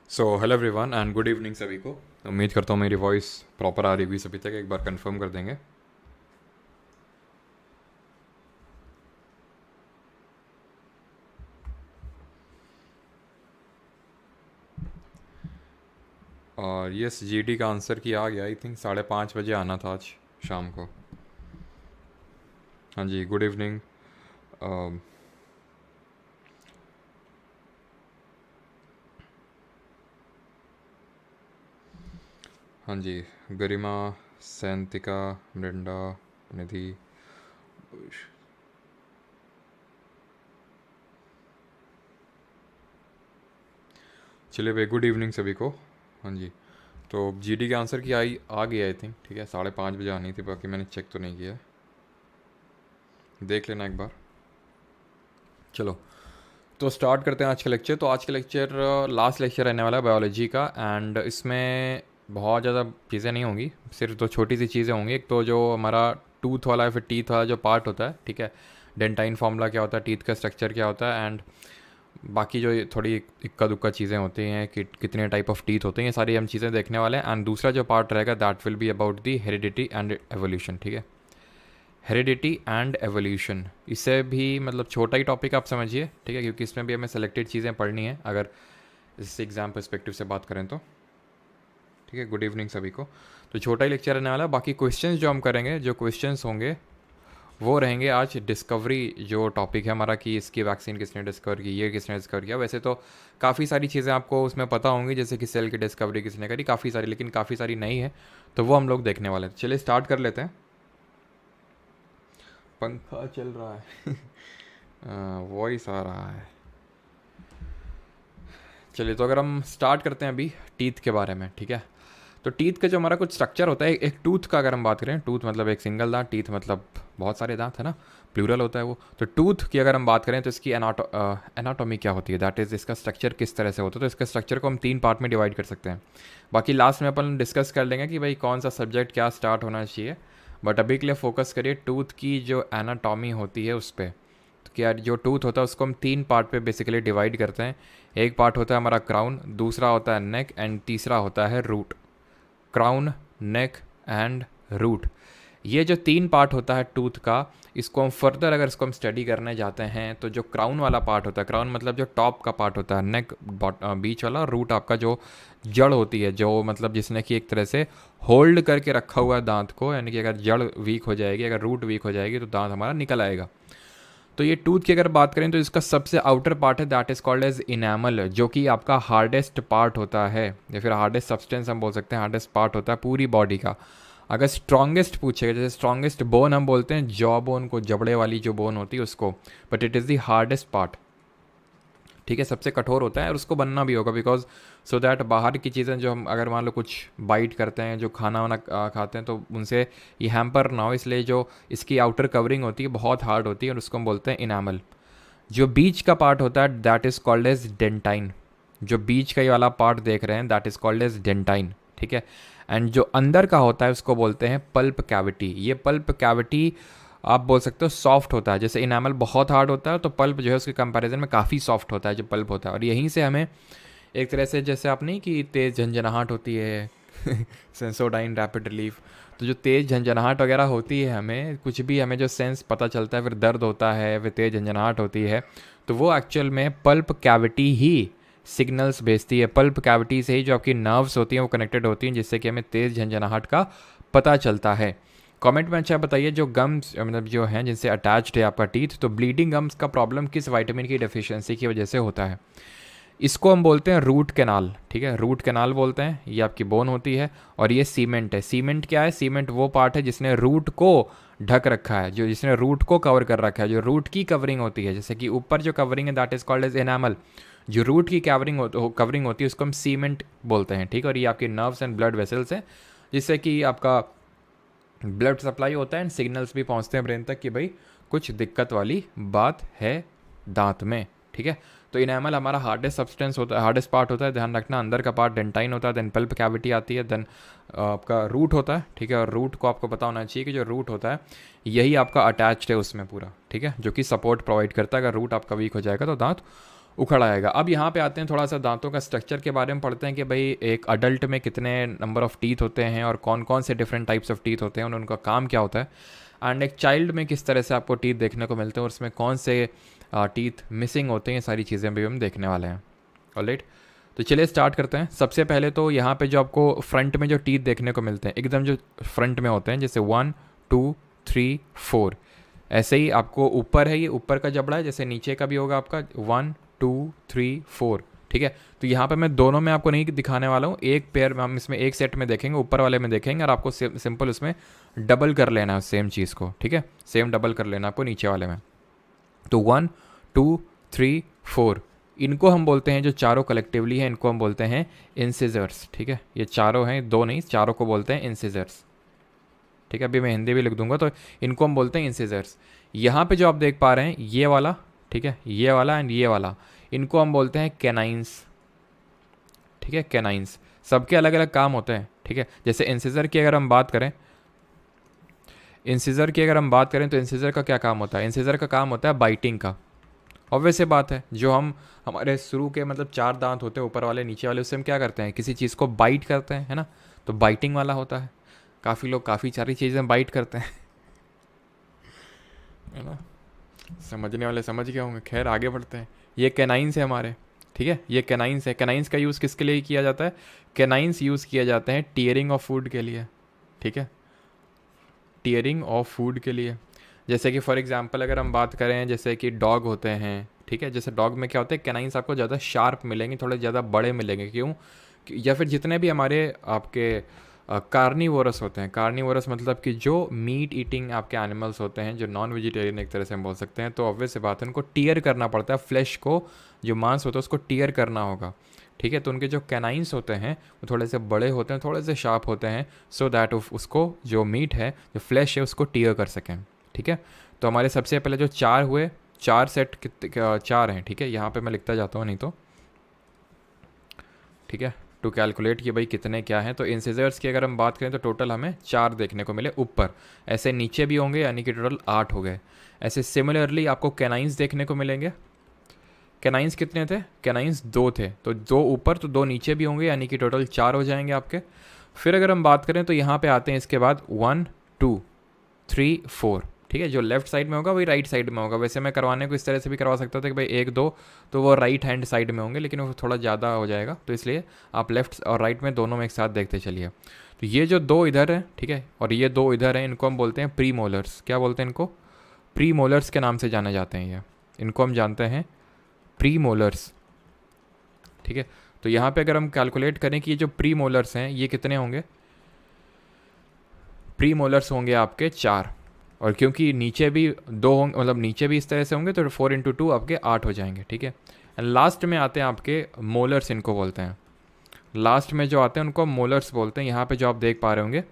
So hello everyone and good evening सभी को। उम्मीद करता हूँ मेरी वॉइस प्रॉपर आ रही होगी सभी तक। एक बार कंफर्म कर देंगे। और यस, जीडी का आंसर की आ गया। आई थिंक 5:30 बजे आना था आज शाम को। हाँ जी, गुड इवनिंग। हाँ जी, गरिमा, सैंतिका, मृंडा, निधि। चलिए भाई, गुड इवनिंग सभी को। हाँ जी, तो जीडी के आंसर की आ गई आई थिंक। ठीक है, 5:30 बजे आनी थी, बाकी मैंने चेक तो नहीं किया। देख लेना एक बार। चलो, तो स्टार्ट करते हैं आज का लेक्चर। तो आज का लेक्चर लास्ट लेक्चर रहने वाला है बायोलॉजी का। एंड इसमें बहुत ज़्यादा चीज़ें नहीं होंगी, सिर्फ दो छोटी सी चीज़ें होंगी। एक तो जो हमारा टूथ वाला है, फिर टीथ वाला जो पार्ट होता है, ठीक है, डेंटाइन फार्मूला क्या होता है, टीथ का स्ट्रक्चर क्या होता है, एंड बाकी जो ये थोड़ी इक्का दुक्का चीज़ें होती हैं कि कितने टाइप ऑफ टीथ होते हैं, ये सारी हम चीज़ें देखने वाले हैं। एंड दूसरा जो पार्ट रहेगा that will be about the heredity and evolution. ठीक है, हेरिडिटी एंड एवोल्यूशन, इससे भी मतलब छोटा ही टॉपिक आप समझिए, ठीक है, क्योंकि इसमें भी हमें सेलेक्टेड चीज़ें पढ़नी है अगर इससे एग्जाम पर्सपेक्टिव से बात करें तो। ठीक है, गुड इवनिंग सभी को। तो छोटा ही लेक्चर रहने वाला है। बाकी क्वेश्चंस जो हम करेंगे, जो क्वेश्चंस होंगे वो रहेंगे आज डिस्कवरी जो टॉपिक है हमारा, कि इसकी वैक्सीन किसने डिस्कवर की, ये किसने डिस्कवर किया। वैसे तो काफ़ी सारी चीज़ें आपको उसमें पता होंगी, जैसे कि सेल की डिस्कवरी किसने करी, काफ़ी सारी, लेकिन काफ़ी सारी नहीं है, तो वो हम लोग देखने वाले हैं। चलिए स्टार्ट कर लेते हैं। पंखा चल रहा है। वॉइस आ रहा है। चलिए, तो अगर हम स्टार्ट करते हैं अभी टीथ के बारे में, ठीक है। तो टीथ का जो हमारा कुछ स्ट्रक्चर होता है, एक टूथ का अगर हम बात करें, टूथ मतलब एक सिंगल दांत, टीथ मतलब बहुत सारे दांत है ना, प्लूरल होता है वो। तो टूथ की अगर हम बात करें तो इसकी एनाटॉमी क्या होती है, दैट इज़ इसका स्ट्रक्चर किस तरह से होता है। तो इसका स्ट्रक्चर को हम 3 पार्ट में डिवाइड कर सकते हैं। बाकी लास्ट में अपन डिस्कस कर लेंगे कि भाई कौन सा सब्जेक्ट क्या स्टार्ट होना चाहिए। बट अभी के लिए फोकस करिए टूथ की जो एनाटॉमी होती है उस पर। तो क्या जो टूथ होता है उसको हम 3 पार्ट पे बेसिकली डिवाइड करते हैं। एक पार्ट होता है हमारा क्राउन, दूसरा होता है नेक, एंड तीसरा होता है root. Crown, neck and root, ये जो 3 पार्ट होता है टूथ का, इसको हम फर्दर अगर इसको हम स्टडी करने जाते हैं तो जो क्राउन वाला पार्ट होता है, क्राउन मतलब जो टॉप का पार्ट होता है, नेक बीच वाला, रूट आपका जो जड़ होती है, जो मतलब जिसने कि एक तरह से होल्ड करके रखा हुआ है दांत को, यानी कि अगर जड़ वीक हो जाएगी, अगर रूट वीक हो जाएगी तो दांत हमारा निकल आएगा। तो ये टूथ की अगर बात करें तो इसका सबसे आउटर पार्ट है that is called as enamel, जो कि आपका हार्डेस्ट पार्ट होता है, या फिर हार्डेस्ट सब्सटेंस हम बोल सकते हैं, हार्डेस्ट पार्ट होता है पूरी बॉडी का। अगर स्ट्रॉन्गेस्ट पूछेगा, जैसे स्ट्रॉन्गेस्ट बोन हम बोलते हैं जॉ बोन को, जबड़े वाली जो बोन होती है उसको, but it is the hardest part. ठीक है, सबसे कठोर होता है और उसको बनना भी होगा, बिकॉज सो दैट बाहर की चीज़ें जो हम अगर मान लो कुछ बाइट करते हैं, जो खाना वाना खाते हैं, तो उनसे ये हैम्पर ना हो, इसलिए जो इसकी आउटर कवरिंग होती है बहुत हार्ड होती है और उसको हम बोलते हैं इनामल। जो बीच का पार्ट होता है that is called as dentine. जो बीच का ये वाला पार्ट देख रहे हैं that is called as dentine, ठीक है। एंड जो अंदर का होता है उसको बोलते हैं पल्प कैविटी। ये पल्प कैविटी आप बोल सकते हो सॉफ्ट होता है, जैसे इनामल बहुत हार्ड होता है तो पल्प जो है उसके कंपैरिजन में काफ़ी सॉफ्ट होता है जो पल्प होता है। और यहीं से हमें एक तरह से, जैसे आप नहीं कि तेज़ झंझनाहट होती है, सेंसोडाइन रैपिड रिलीफ, तो जो तेज़ झंझनाहट वगैरह होती है, हमें कुछ भी हमें जो सेंस पता चलता है, फिर दर्द होता है, फिर तेज़ झंझनाहट होती है, तो वो एक्चुअल में पल्प कैविटी ही सिग्नल्स भेजती है। पल्प कैविटी से ही जो आपकी नर्व्स होती हैं वो कनेक्टेड होती हैं, जिससे कि हमें तेज़ झंझनाहट का पता चलता है। कमेंट में अच्छा बताइए, जो गम्स मतलब जो हैं जिनसे अटैच्ड है आपका टीथ, तो ब्लीडिंग गम्स का प्रॉब्लम किस विटामिन की डेफिशिएंसी की वजह से होता है। इसको हम बोलते हैं रूट कैनाल, ठीक है, रूट कैनाल बोलते हैं। ये आपकी बोन होती है और ये सीमेंट है। सीमेंट क्या है, सीमेंट वो पार्ट है जिसने रूट को ढक रखा है, जो जिसने रूट को कवर कर रखा है, जो रूट की कवरिंग होती है, जैसे कि ऊपर जो कवरिंग है that is called as enamel, जो रूट की कवरिंग होती है उसको हम सीमेंट बोलते हैं, ठीक है। और ये आपके नर्व्स एंड ब्लड वेसल्स हैं, जिससे कि आपका ब्लड सप्लाई होता है एंड सिग्नल्स भी पहुंचते हैं ब्रेन तक कि भाई कुछ दिक्कत वाली बात है दांत में, ठीक है। तो इनेमल हमारा हार्डेस्ट सब्सटेंस होता है, हार्डेस्ट पार्ट होता है, ध्यान रखना। अंदर का पार्ट डेंटाइन होता है, देन पल्प कैविटी आती है, देन आपका रूट होता है, ठीक है। और रूट को आपको पता होना चाहिए कि जो रूट होता है यही आपका अटैच्ड है उसमें पूरा, ठीक है, जो कि सपोर्ट प्रोवाइड करता है। अगर रूट आपका वीक हो जाएगा तो दांत उखड़ आएगा। अब यहाँ पे आते हैं, थोड़ा सा दांतों का स्ट्रक्चर के बारे में पढ़ते हैं कि भाई एक अडल्ट में कितने नंबर ऑफ टीथ होते हैं और कौन कौन से डिफरेंट टाइप्स ऑफ टीथ होते हैं और उनका काम क्या होता है, एंड एक चाइल्ड में किस तरह से आपको टीथ देखने को मिलते हैं और उसमें कौन से टीथ मिसिंग होते हैं, ये सारी चीज़ें भी हम देखने वाले हैं। ऑलराइट, तो चलिए स्टार्ट करते हैं। सबसे पहले तो यहाँ पे जो आपको फ्रंट में जो टीथ देखने को मिलते हैं एकदम जो फ्रंट में होते हैं, जैसे 1 2 3 4, ऐसे ही आपको ऊपर है, ये ऊपर का जबड़ा है, जैसे नीचे का भी होगा आपका 1 2 3 4, ठीक है। तो यहाँ पे मैं दोनों में आपको नहीं दिखाने वाला हूँ, एक पेयर में हम इसमें एक सेट में देखेंगे, ऊपर वाले में देखेंगे, और आपको सिंपल उसमें डबल कर लेना है सेम चीज़ को, ठीक है, सेम डबल कर लेना आपको नीचे वाले में। तो 1 2 3 4, इनको हम बोलते हैं, जो चारों कलेक्टिवली हैं इनको हम बोलते हैं इंसिजर्स, ठीक है। ये चारों हैं, दो नहीं, चारों को बोलते हैं इंसिजर्स, ठीक है। अभी मैं हिंदी भी लिख दूंगा, तो इनको हम बोलते हैं इंसिजर्स। यहाँ पे जो आप देख पा रहे हैं ये वाला, ठीक है, ये वाला एंड ये वाला, इनको हम बोलते हैं कैनाइंस, ठीक है, कैनाइंस। सबके अलग अलग काम होते हैं, ठीक है। जैसे इंसिजर की अगर हम बात करें, तो इंसिजर का क्या काम होता है? इंसिजर का काम होता है बाइटिंग का। ऑब्वियस से बात है, जो हम हमारे शुरू के मतलब 4 दांत होते हैं, ऊपर वाले नीचे वाले, उससे हम क्या करते हैं, किसी चीज़ को बाइट करते हैं, है ना, तो बाइटिंग वाला होता है। काफ़ी लोग काफ़ी सारी चीज़ें बाइट करते हैं, है ना, समझने वाले समझ गए होंगे। खैर आगे बढ़ते हैं। ये कैनाइंस है हमारे, ठीक है, ये कैनाइंस है। कैनाइंस का यूज़ किसके लिए किया जाता है? कैनाइंस यूज़ किया जाते हैं टीयरिंग ऑफ फूड के लिए, ठीक है, टीयरिंग ऑफ फूड के लिए। जैसे कि फॉर एग्जांपल अगर हम बात करें, जैसे कि डॉग होते हैं, ठीक है, जैसे डॉग में क्या होता है, कैनाइंस आपको ज़्यादा शार्प मिलेंगे, थोड़े ज़्यादा बड़े मिलेंगे। क्यों? या फिर जितने भी हमारे आपके कार्निवोरस होते हैं, कार्निवोरस मतलब कि जो मीट ईटिंग आपके एनिमल्स होते हैं, जो नॉन वेजिटेरियन एक तरह से हम बोल सकते हैं, तो ऑब्वियस से बात है, उनको टीयर करना पड़ता है, फ्लैश को, जो मांस होता है उसको टीयर करना होगा, ठीक है। तो उनके जो कैनाइंस होते हैं वो थोड़े से बड़े होते हैं, थोड़े से शार्प होते हैं, सो दैट उसको जो मीट है, जो फ्लैश है, उसको टीयर कर सकें, ठीक है। तो हमारे सबसे पहले जो 4 हुए, 4 सेट 4 हैं, ठीक है, यहाँ पे मैं लिखता जाता हूँ नहीं तो, ठीक है, टू कैलकुलेट कि भाई कितने क्या हैं। तो इंसिजर्स की अगर हम बात करें तो टोटल हमें 4 देखने को मिले ऊपर, ऐसे नीचे भी होंगे, यानी कि टोटल 8 हो गए। ऐसे सिमिलरली आपको कैनाइंस देखने को मिलेंगे। कैनाइंस कितने थे? कैनाइंस 2 थे, तो 2 ऊपर तो 2 नीचे भी होंगे, यानी कि टोटल 4 हो जाएंगे आपके। फिर अगर हम बात करें तो यहाँ पे आते हैं इसके बाद 1 2 3 4, ठीक है, जो लेफ्ट साइड में होगा वही राइट साइड में होगा। वैसे मैं करवाने को इस तरह से भी करवा सकता था कि भाई 1 2 तो वो राइट हैंड साइड में होंगे, लेकिन वो थोड़ा ज़्यादा हो जाएगा, तो इसलिए आप लेफ्ट और राइट में दोनों में एक साथ देखते चलिए। तो ये जो 2 इधर हैं, ठीक है, और ये 2 इधर हैं, इनको हम बोलते हैं प्री मोलर्स। क्या बोलते हैं इनको? प्री मोलर्स के नाम से जाने जाते हैं ये, इनको हम जानते हैं प्री मोलर्स, ठीक है। तो यहाँ पे अगर हम कैलकुलेट करें कि ये जो प्री मोलर्स हैं ये कितने होंगे, प्री मोलर्स होंगे आपके 4, और क्योंकि नीचे भी 2 होंगे, मतलब नीचे भी इस तरह से होंगे, तो 4 × 2 आपके 8 हो जाएंगे, ठीक है। एंड लास्ट में आते हैं आपके मोलर्स, इनको बोलते हैं, लास्ट में जो आते हैं उनको मोलर्स बोलते हैं। यहाँ पे जो आप देख पा रहे होंगे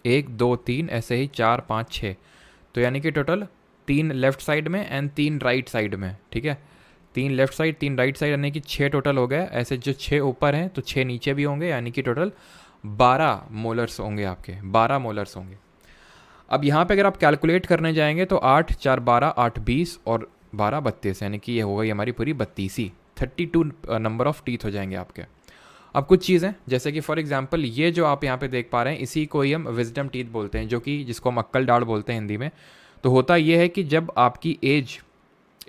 1 2 3 ऐसे ही 4 5 6, तो यानी कि टोटल 3 लेफ्ट साइड में एंड 3 राइट साइड में, ठीक है, 3 लेफ्ट साइड 3 राइट साइड, यानी कि 6 टोटल हो गए। ऐसे जो 6 ऊपर हैं तो 6 नीचे भी होंगे, यानी कि टोटल 12 मोलर्स होंगे आपके, 12 मोलर्स होंगे। अब यहाँ पे अगर आप कैलकुलेट करने जाएंगे तो 8 4 12 8 20 और 12 32, यानी कि ये हो गई हमारी पूरी 32, 32 नंबर ऑफ टीथ हो जाएंगे आपके। अब कुछ चीज़ें, जैसे कि फॉर एग्जांपल ये जो आप यहाँ पे देख पा रहे हैं, इसी को ही हम विजडम टीथ बोलते हैं, जो कि जिसको हम अक्कल दाढ़ बोलते हैं हिंदी में। तो होता ये है कि जब आपकी एज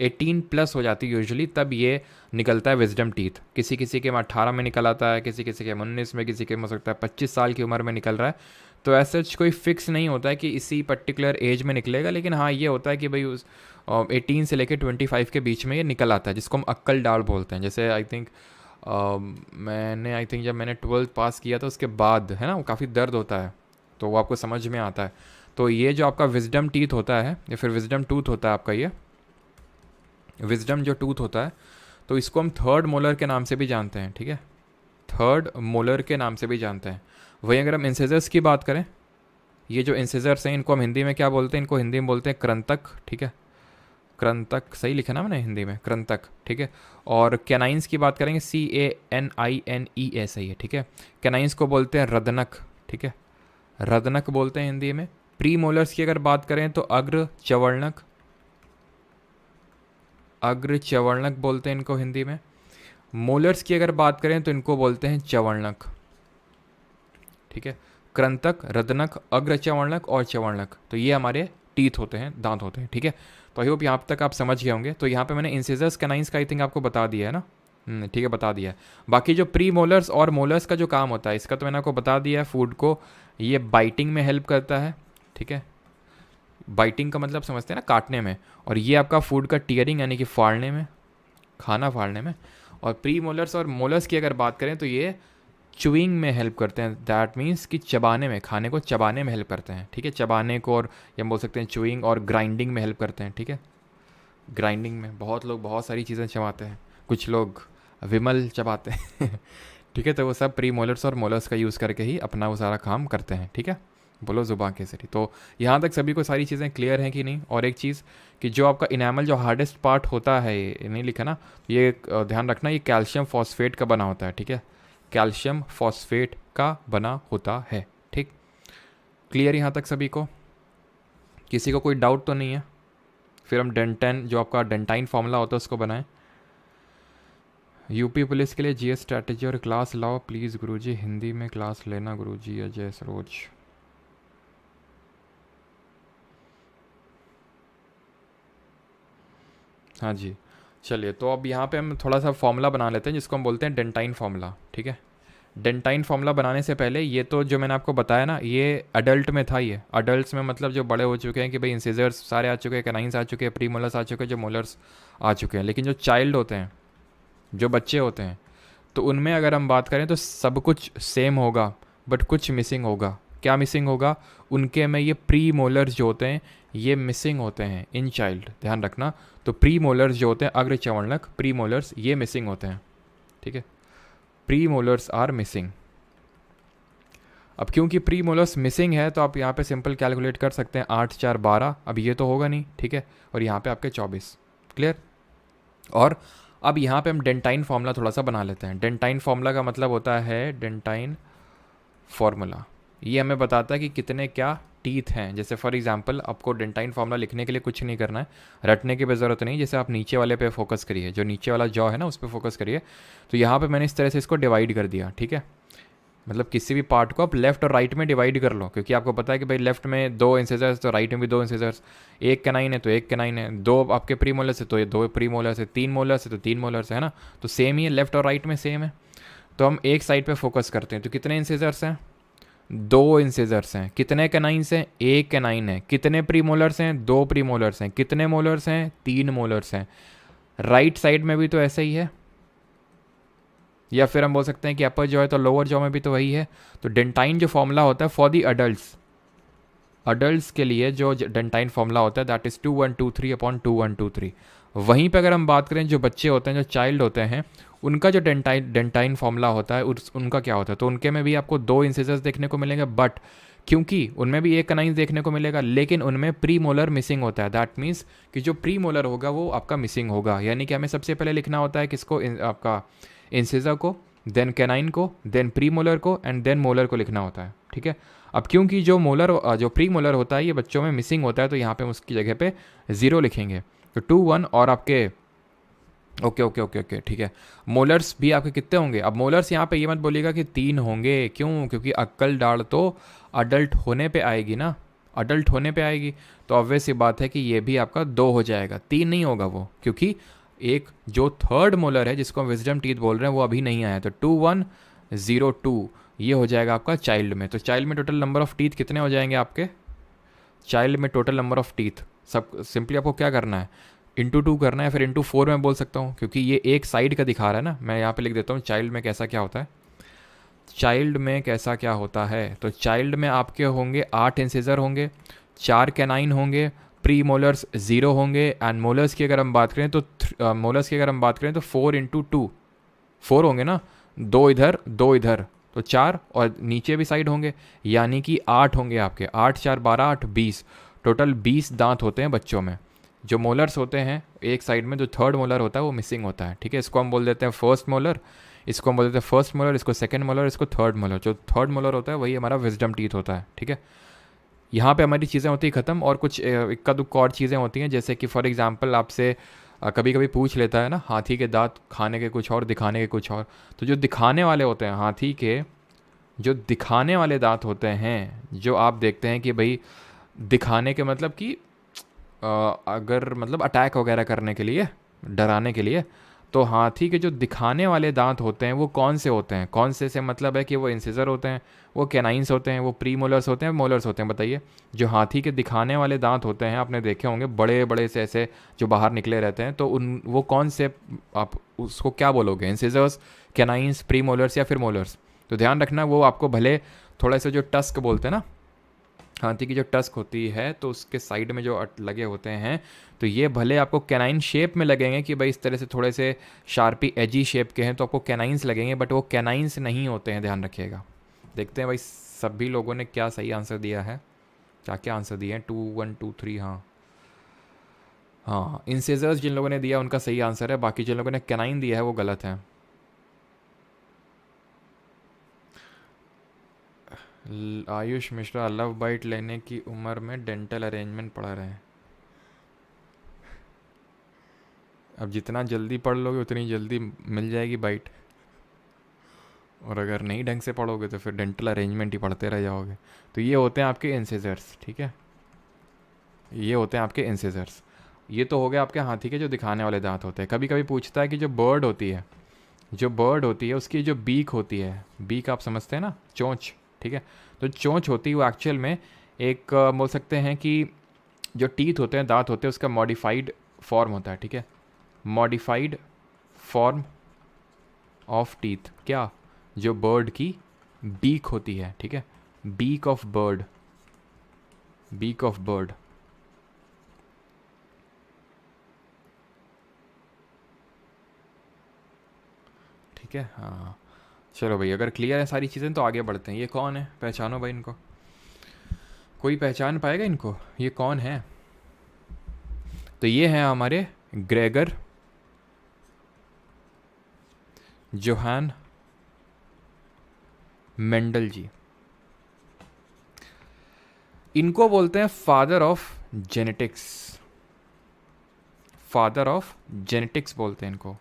18+ हो जाती है यूजुअली, तब ये निकलता है विजडम टीथ। किसी किसी के 18 में निकल आता है, किसी किसी के 19 में, किसी के हो सकता है 25 साल की उम्र में निकल रहा है। तो ऐसा कोई फिक्स नहीं होता है कि इसी पर्टिकुलर एज में निकलेगा, लेकिन हाँ ये होता है कि भाई उस 18 से लेकर 25 के बीच में ये निकल आता है, जिसको हम अक्कल दाढ़ बोलते हैं। जैसे आई थिंक जब मैंने 12th पास किया था उसके बाद, है ना, वो काफ़ी दर्द होता है, तो वो आपको समझ में आता है। तो ये जो आपका विजडम टीथ होता है या फिर विजडम टूथ होता है आपका, ये विजडम जो टूथ होता है, तो इसको हम 3rd मोलर के नाम से भी जानते हैं, ठीक है, 3rd मोलर के नाम से भी जानते हैं। वहीं अगर हम इंसिजर्स की बात करें, ये जो इंसिजर्स हैं इनको हम हिंदी में क्या बोलते हैं? इनको हिंदी में बोलते हैं कृंतक, ठीक है, कृंतक, सही लिखा ना मैंने हिंदी में, कृंतक, ठीक है। और कैनाइंस की बात करेंगे CANINE सही है, ठीक है। कैनाइंस को बोलते हैं रदनक, ठीक है, रदनक बोलते हैं हिंदी में। प्री मोलर्स की अगर बात करें तो अग्र चवर्णक, अग्र चवर्णक बोलते हैं इनको हिंदी में। मोलर्स की अगर बात करें तो इनको बोलते हैं चवर्णक, ठीक है। कृंतक, रदनक, अग्र चवर्णक और चवर्णक, तो ये हमारे टीथ होते हैं, दांत होते हैं, ठीक है। तो आई होप यहाँ तक आप समझ गए होंगे। तो यहाँ पे मैंने इंसिजर्स, कैनाइंस का आई थिंक आपको बता दिया है ना, ठीक है, बता दिया है। बाकी जो प्री मोलर्स और मोलर्स का जो काम होता है इसका तो मैंने आपको बता दिया है। फूड को ये बाइटिंग में हेल्प करता है, ठीक है। बाइटिंग का मतलब समझते हैं ना, काटने में। और ये आपका फूड का टीयरिंग यानी कि फाड़ने में, खाना फाड़ने में। और प्री मोलर्स और मोलर्स की अगर बात करें तो ये चुइंग में हेल्प करते हैं। दैट मीन्स कि चबाने में, खाने को चबाने में हेल्प करते हैं, ठीक है। चबाने को, और ये हम बोल सकते हैं चुइंग, और ग्राइंडिंग में हेल्प करते हैं, ठीक है। ग्राइंडिंग में बहुत लोग बहुत सारी चीज़ें चबाते हैं, कुछ लोग विमल चबाते हैं ठीक है। तो वो सब प्री मोलर्स और मोलर्स का यूज़ करके ही अपना वो सारा काम करते हैं, ठीक है। बोलो ज़ुबान केसरी। तो यहाँ तक सभी को सारी चीज़ें क्लियर हैं कि नहीं। और एक चीज़ कि जो आपका इनामल जो हार्डेस्ट पार्ट होता है, ये नहीं लिखा ना, ये ध्यान रखना, ये कैल्शियम फॉस्फेट का बना होता है, ठीक है। कैल्शियम फॉस्फेट का बना होता है, ठीक। क्लियर यहाँ तक सभी को? किसी को कोई डाउट तो नहीं है? फिर हम डेंटाइन, जो आपका डेंटाइन फार्मूला होता है उसको बनाएं। यूपी पुलिस के लिए जीएस स्ट्रैटेजी और क्लास लाओ प्लीज़ गुरुजी, हिंदी में क्लास लेना गुरुजी। अजय सरोज। हाँ जी, चलिए। तो अब यहाँ पे हम थोड़ा सा फॉर्मूला बना लेते हैं जिसको हम बोलते हैं डेंटाइन फार्मूला, ठीक है। डेंटाइन फार्मूला बनाने से पहले ये तो जो मैंने आपको बताया ना, ये अडल्ट में था। ये अडल्ट्स में मतलब जो बड़े हो चुके हैं कि भाई इंसिजर्स सारे आ चुके हैं, कैनाइंस आ चुके हैं, प्री मोलर्स आ चुके हैं, जो मोलर्स आ चुके हैं। लेकिन जो चाइल्ड होते हैं, जो बच्चे होते हैं, तो उनमें अगर हम बात करें तो सब कुछ सेम होगा बट कुछ मिसिंग होगा। क्या मिसिंग होगा? उनके में ये प्री मोलर्स जो होते हैं ये मिसिंग होते हैं इन चाइल्ड, ध्यान रखना। तो प्री मोलर्स जो होते हैं, अग्र चवर्णक प्री मोलर्स, ये मिसिंग होते हैं, ठीक है। Premolars are missing. अब क्योंकि प्री मोलर्स मिसिंग है तो आप यहाँ पे सिंपल कैलकुलेट कर सकते हैं, 8 4 12। अब ये तो होगा नहीं, ठीक है। और यहाँ पे आपके 24। क्लियर? और अब यहाँ पे हम डेंटाइन फार्मूला थोड़ा सा बना लेते हैं। डेंटाइन फार्मूला का मतलब होता है डेंटाइन फार्मूला, ये हमें बताता है कि कितने क्या टीथ हैं। जैसे फॉर एग्जांपल आपको डेंटाइन फार्मूला लिखने के लिए कुछ नहीं करना है, रटने की भी ज़रूरत नहीं। जैसे आप नीचे वाले पे फोकस करिए, जो नीचे वाला जॉ है ना उस पर फोकस करिए। तो यहाँ पे मैंने इस तरह से इसको डिवाइड कर दिया, ठीक है। मतलब किसी भी पार्ट को आप लेफ्ट और राइट में डिवाइड कर लो, क्योंकि आपको पता है कि भाई लेफ्ट में 2 इंसिजर्स तो राइट में भी 2 इंसिजर्स, एक कैनाइन है तो एक कैनाइन है, 2 आपके प्री मोलर्स है तो ये 2 प्री मोलर्स है, 3 मोलर्स है तो 3 मोलर्स है ना। तो सेम ही है, लेफ्ट और राइट में सेम है। तो हम एक साइड पे फोकस करते हैं। तो कितने इंसिजर्स हैं? 2 इंसिजर्स हैं। कितने कैनाइंस हैं? 1 कैनाइन है। कितने प्री मोलर्स हैं? 2 प्री मोलर्स हैं। कितने मोलर्स हैं? 3 मोलर्स हैं। राइट साइड में भी तो ऐसा ही है, या फिर हम बोल सकते हैं कि अपर जॉ है तो लोअर जॉ में भी तो वही है। तो डेंटाइन जो फॉर्मूला होता है फॉर दी अडल्ट्स, अडल्ट्स के लिए जो डेंटाइन फॉर्मूला होता है दैट इज़ 2123 अपॉन 2123। वहीं पे अगर हम बात करें जो बच्चे होते हैं, जो चाइल्ड होते हैं, उनका जो डेंटाइन फॉर्मूला होता है उनका क्या होता है? तो उनके में भी आपको 2 इंसिजर्स देखने को मिलेंगे, बट क्योंकि उनमें भी एक कैनाइन देखने को मिलेगा, लेकिन उनमें प्री मोलर मिसिंग होता है। दैट मीन्स कि जो प्री मोलर होगा वो आपका मिसिंग होगा। यानी कि हमें सबसे पहले लिखना होता है किसको? आपका इंसिजर को, देन कैनाइन को, देन प्री मोलर को, एंड देन मोलर को लिखना होता है, ठीक है। अब क्योंकि जो मोलर, जो प्री मोलर होता है ये बच्चों में मिसिंग होता है, तो यहाँ पे हम उसकी जगह पे 0 लिखेंगे। तो 2 1 और आपके ओके ओके ओके ओके, ठीक है। मोलर्स भी आपके कितने होंगे? अब मोलर्स यहाँ पे ये मत बोलिएगा कि 3 होंगे, क्यों? क्योंकि अक्कल डाल तो अडल्ट होने पे आएगी ना, अडल्ट होने पे आएगी। तो ऑब्वियस सी बात है कि ये भी आपका 2 हो जाएगा, 3 नहीं होगा वो, क्योंकि एक जो थर्ड मोलर है जिसको हम विजडम टीथ बोल रहे हैं वो अभी नहीं आया। तो 2 1 0 2 ये हो जाएगा आपका चाइल्ड में। तो चाइल्ड में टोटल नंबर ऑफ टीथ कितने हो जाएंगे आपके? चाइल्ड में टोटल नंबर ऑफ टीथ, सब सिंपली आपको क्या करना है? इंटू 2 करना है, फिर इंटू 4 में बोल सकता हूँ, क्योंकि ये एक साइड का दिखा रहा है ना। मैं यहाँ पे लिख देता हूँ चाइल्ड में कैसा क्या होता है। चाइल्ड में कैसा क्या होता है? तो चाइल्ड में आपके होंगे 8 इंसिजर होंगे, 4 कैनाइन होंगे, प्री मोलर्स 0 होंगे, एंड मोलर्स की अगर हम बात करें तो मोलर्स की अगर हम बात करें तो 4 इंटू 2 4 होंगे ना, 2 इधर 2 इधर, तो 4, और नीचे भी साइड होंगे, यानी कि 8 होंगे आपके। 8 4 12 8 20, टोटल 20 दांत होते हैं बच्चों में। जो मोलर्स होते हैं एक साइड में, जो थर्ड मोलर होता है वो मिसिंग होता है, ठीक है। इसको हम बोल देते हैं फर्स्ट मोलर, इसको हम बोल देते हैं फर्स्ट मोलर, इसको सेकंड मोलर, इसको थर्ड मोलर। जो थर्ड मोलर होता है वही हमारा विजडम टीथ होता है, ठीक है। यहाँ पे हमारी चीज़ें होती हैं ख़त्म, और कुछ इक्का दुक्का और चीज़ें होती हैं, जैसे कि फॉर एग्जांपल आपसे कभी कभी पूछ लेता है ना, हाथी के दांत खाने के कुछ और, दिखाने के कुछ और। तो जो दिखाने वाले होते हैं हाथी के, जो दिखाने वाले दांत होते हैं, जो आप देखते हैं कि भाई दिखाने के मतलब कि अगर मतलब अटैक वगैरह करने के लिए, डराने के लिए, तो हाथी के जो दिखाने वाले दांत होते हैं वो कौन से होते हैं? कौन से मतलब है कि वो इंसिजर होते हैं, वो कैनाइंस होते हैं, वो प्री मोलर्स होते हैं, मोलर्स होते हैं? बताइए। जो हाथी के दिखाने वाले दांत होते हैं, आपने देखे होंगे बड़े बड़े से ऐसे जो बाहर निकले रहते हैं, तो उन वो कौन से, आप उसको क्या बोलोगे? इंसिजर्स, कैनाइंस, प्री मोलर्स या फिर मोलर्स? तो ध्यान रखना, वो आपको भले थोड़ा सा जो टस्क बोलते हैं ना, हाथी की जो टस्क होती है तो उसके साइड में जो लगे होते हैं, तो ये भले आपको कैनाइन शेप में लगेंगे कि भाई इस तरह से थोड़े से शार्पी एजी शेप के हैं, तो आपको कैनाइंस लगेंगे, बट वो कैनाइंस नहीं होते हैं, ध्यान रखिएगा। देखते हैं भाई सभी लोगों ने क्या सही आंसर दिया है, क्या क्या आंसर दिए हैं। 2 1 2 3, हाँ हाँ, इंसिजर्स जिन लोगों ने दिया उनका सही आंसर है, बाकी जिन लोगों ने कैनाइन दिया है वो गलत है। आयुष मिश्रा, लव बाइट लेने की उम्र में डेंटल अरेंजमेंट पढ़ा रहे हैं। अब जितना जल्दी पढ़ लोगे उतनी जल्दी मिल जाएगी बाइट, और अगर नहीं ढंग से पढ़ोगे तो फिर डेंटल अरेंजमेंट ही पढ़ते रह जाओगे। तो ये होते हैं आपके इंसिजर्स, ठीक है, ये होते हैं आपके इंसिजर्स। ये तो हो गया आपके हाथी के जो दिखाने वाले दांत होते हैं। कभी कभी पूछता है कि जो बर्ड होती है, जो बर्ड होती है उसकी जो बीक होती है, बीक आप समझते हैं ना, चोंच, ठीक है, तो चोंच होती है वो एक्चुअल में एक बोल सकते हैं कि जो टीथ होते हैं, दांत होते हैं, उसका मॉडिफाइड फॉर्म होता है, ठीक है, मॉडिफाइड फॉर्म ऑफ टीथ। क्या? जो बर्ड की बीक होती है, ठीक है, beak of bird, beak of bird. ठीक है, हाँ चलो भाई, अगर क्लियर है सारी चीज़ें तो आगे बढ़ते हैं। ये कौन है, पहचानो भाई इनको, कोई पहचान पाएगा इनको, ये कौन है? तो ये हैं हमारे ग्रेगर जोहान मेंडल जी। इनको बोलते हैं father of genetics, father of genetics बोलते हैं इनको।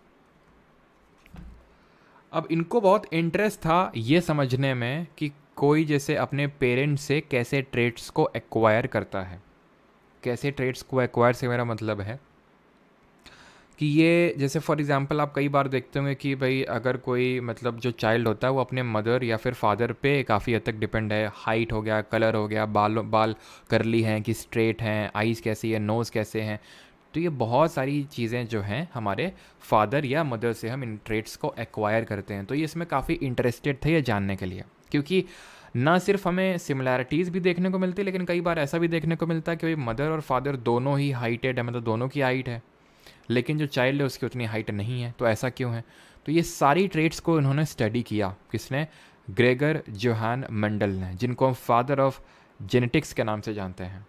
अब इनको बहुत इंटरेस्ट था ये समझने में कि कोई जैसे अपने पेरेंट्स से कैसे ट्रेट्स को एक्वायर करता है। कैसे ट्रेट्स को एक्वायर से मेरा मतलब है कि ये जैसे फॉर एग्जांपल आप कई बार देखते होंगे कि भाई अगर कोई मतलब जो चाइल्ड होता है वो अपने मदर या फिर फादर पे काफ़ी हद तक डिपेंड है। हाइट हो गया, कलर हो गया, बाल करली हैं कि स्ट्रेट हैं, आईज़ कैसी है, नोज़ कैसे हैं, तो ये बहुत सारी चीज़ें जो हैं हमारे फादर या मदर से हम इन ट्रेट्स को एक्वायर करते हैं। तो ये इसमें काफ़ी इंटरेस्टेड थे ये जानने के लिए, क्योंकि ना सिर्फ हमें सिमिलैरिटीज़ भी देखने को मिलती है, लेकिन कई बार ऐसा भी देखने को मिलता है कि भाई मदर और फादर दोनों ही हाइटेड है, मतलब दोनों की हाइट है, लेकिन जो चाइल्ड है उसकी उतनी हाइट नहीं है। तो ऐसा क्यों है? तो ये सारी ट्रेट्स को इन्होंने स्टडी किया, किसने? ग्रेगर जोहान मेंडल ने, जिनको हम फादर ऑफ जेनेटिक्स के नाम से जानते हैं।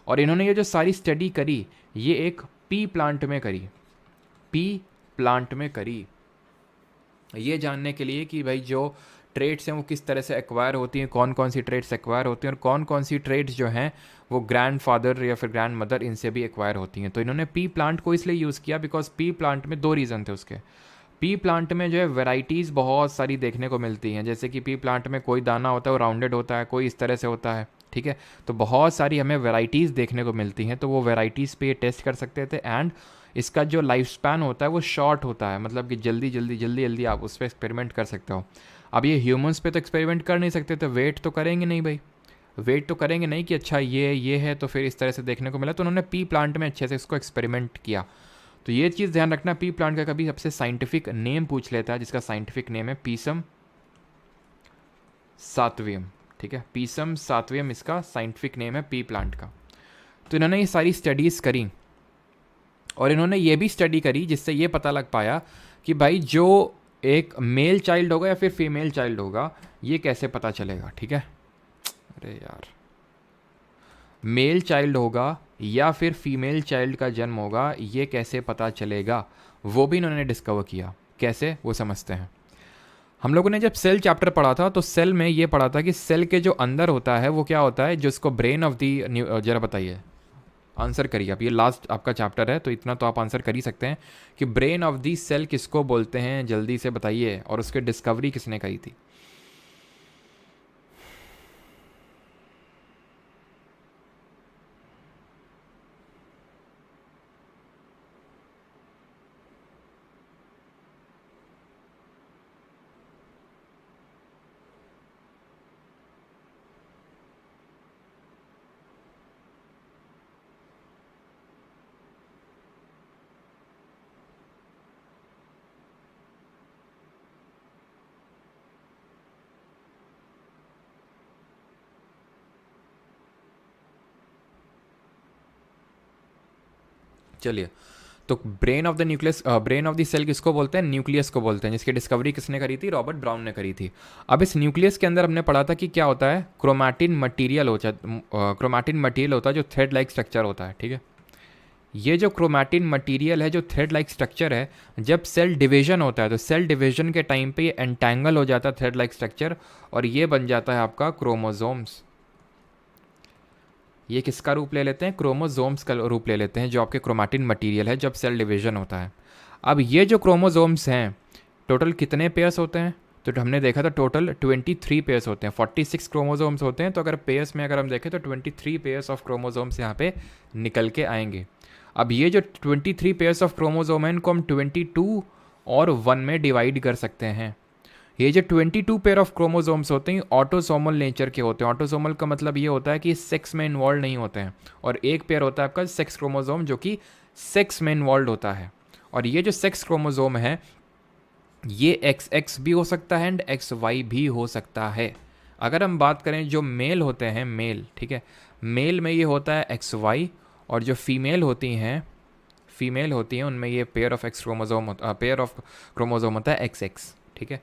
और इन्होंने ये जो सारी स्टडी करी ये एक पी प्लांट में करी, पी प्लांट में करी, ये जानने के लिए कि भाई जो ट्रेड्स हैं वो किस तरह से एक्वायर होती हैं, कौन कौन सी ट्रेड्स एक्वायर होती हैं और कौन कौन सी ट्रेड्स जो हैं वो ग्रैंड फादर या फिर ग्रैंड मदर इनसे भी एक्वायर होती हैं। तो इन्होंने पी प्लांट को इसलिए यूज़ किया बिकॉज पी प्लांट में दो रीज़न थे उसके। पी प्लांट में जो है वेराइटीज़ बहुत सारी देखने को मिलती हैं, जैसे कि पी प्लांट में कोई दाना होता है वो राउंडेड होता है, कोई इस तरह से होता है, ठीक है, तो बहुत सारी हमें वेराइटीज़ देखने को मिलती हैं। तो वो वेराइटीज़ पे ये टेस्ट कर सकते थे। एंड इसका जो लाइफ स्पैन होता है वो शॉर्ट होता है, मतलब कि जल्दी जल्दी जल्दी जल्दी आप उस पर एक्सपेरिमेंट कर सकते हो। अब ये ह्यूमंस पे तो एक्सपेरिमेंट कर नहीं सकते, तो वेट तो करेंगे नहीं भाई, वेट तो करेंगे नहीं कि अच्छा ये है तो फिर इस तरह से देखने को मिला। तो उन्होंने पी प्लांट में अच्छे से इसको एक्सपेरिमेंट किया। तो ये चीज़ ध्यान रखना, पी प्लांट का कभी सबसे साइंटिफिक नेम पूछ लेता है, जिसका साइंटिफिक नेम है पीसम सातवियम, ठीक है, पीसम सातवियम इसका साइंटिफिक नेम है पी प्लांट का। तो इन्होंने ये सारी स्टडीज़ करी और इन्होंने ये भी स्टडी करी जिससे ये पता लग पाया कि भाई जो एक मेल चाइल्ड होगा या फिर फीमेल चाइल्ड होगा ये कैसे पता चलेगा, ठीक है। अरे यार, मेल चाइल्ड होगा या फिर फीमेल चाइल्ड का जन्म होगा ये कैसे पता चलेगा, वो भी इन्होंने डिस्कवर किया। कैसे, वो समझते हैं। हम लोगों ने जब सेल चैप्टर पढ़ा था तो सेल में ये पढ़ा था कि सेल के जो अंदर होता है वो क्या होता है, जो इसको ब्रेन ऑफ दी, जरा बताइए आंसर करिए आप, ये लास्ट आपका चैप्टर है तो इतना तो आप आंसर कर ही सकते हैं कि ब्रेन ऑफ दी सेल किसको बोलते हैं, जल्दी से बताइए, और उसकी डिस्कवरी किसने करी थी। चलिए, तो brain of the nucleus, brain of the cell किसको बोलते हैं, न्यूक्लियस को बोलते हैं, जिसकी डिस्कवरी किसने करी थी, रॉबर्ट ब्राउन ने करी थी। अब इस न्यूक्लियस के अंदर हमने पढ़ा था कि क्या होता है, क्रोमैटिन मटीरियल होता है, क्रोमैटिन मटीरियल होता है जो थ्रेड लाइक स्ट्रक्चर होता है, ठीक है। ये जो क्रोमैटिन मटीरियल है, जो थ्रेड लाइक स्ट्रक्चर है, जब सेल डिवीजन होता है तो सेल डिवीजन के टाइम पे ये एंटैंगल हो जाता है थ्रेड लाइक स्ट्रक्चर, और ये बन जाता है आपका क्रोमोजोम्स। ये किसका रूप ले लेते हैं, क्रोमोजोम्स का रूप ले लेते हैं, जो आपके क्रोमैटिन मटीरियल है जब सेल डिवीजन होता है। अब ये जो क्रोमोजोम्स हैं, टोटल कितने पेयर्स होते हैं, तो हमने देखा था टोटल 23 पेयर्स होते हैं, 46 क्रोमोजोम्स होते हैं, तो अगर पेयर्स में अगर हम देखें तो 23 पेयर्स ऑफ क्रोमोजोम्स यहाँ पे निकल के आएंगे। अब ये जो 23 पेयर्स ऑफ क्रोमोजोम हैं, इनको हम 22 और 1 में डिवाइड कर सकते हैं। ये जो 22 पेयर ऑफ क्रोमोजोम्स होते हैं ऑटोसोमल नेचर के होते हैं। ऑटोसोमल का मतलब ये होता है कि सेक्स में इन्वॉल्व नहीं होते हैं, और एक पेयर होता है आपका सेक्स क्रोमोजोम जो कि सेक्स में इन्वॉल्व होता है। और ये जो सेक्स क्रोमोजोम है ये XX भी हो सकता है एंड XY भी हो सकता है। अगर हम बात करें जो मेल होते हैं, मेल, ठीक है, मेल में ये होता है XY, और जो फीमेल होती हैं उनमें ये pair of x chromosome pair of chromosome होता है XX, ठीक है।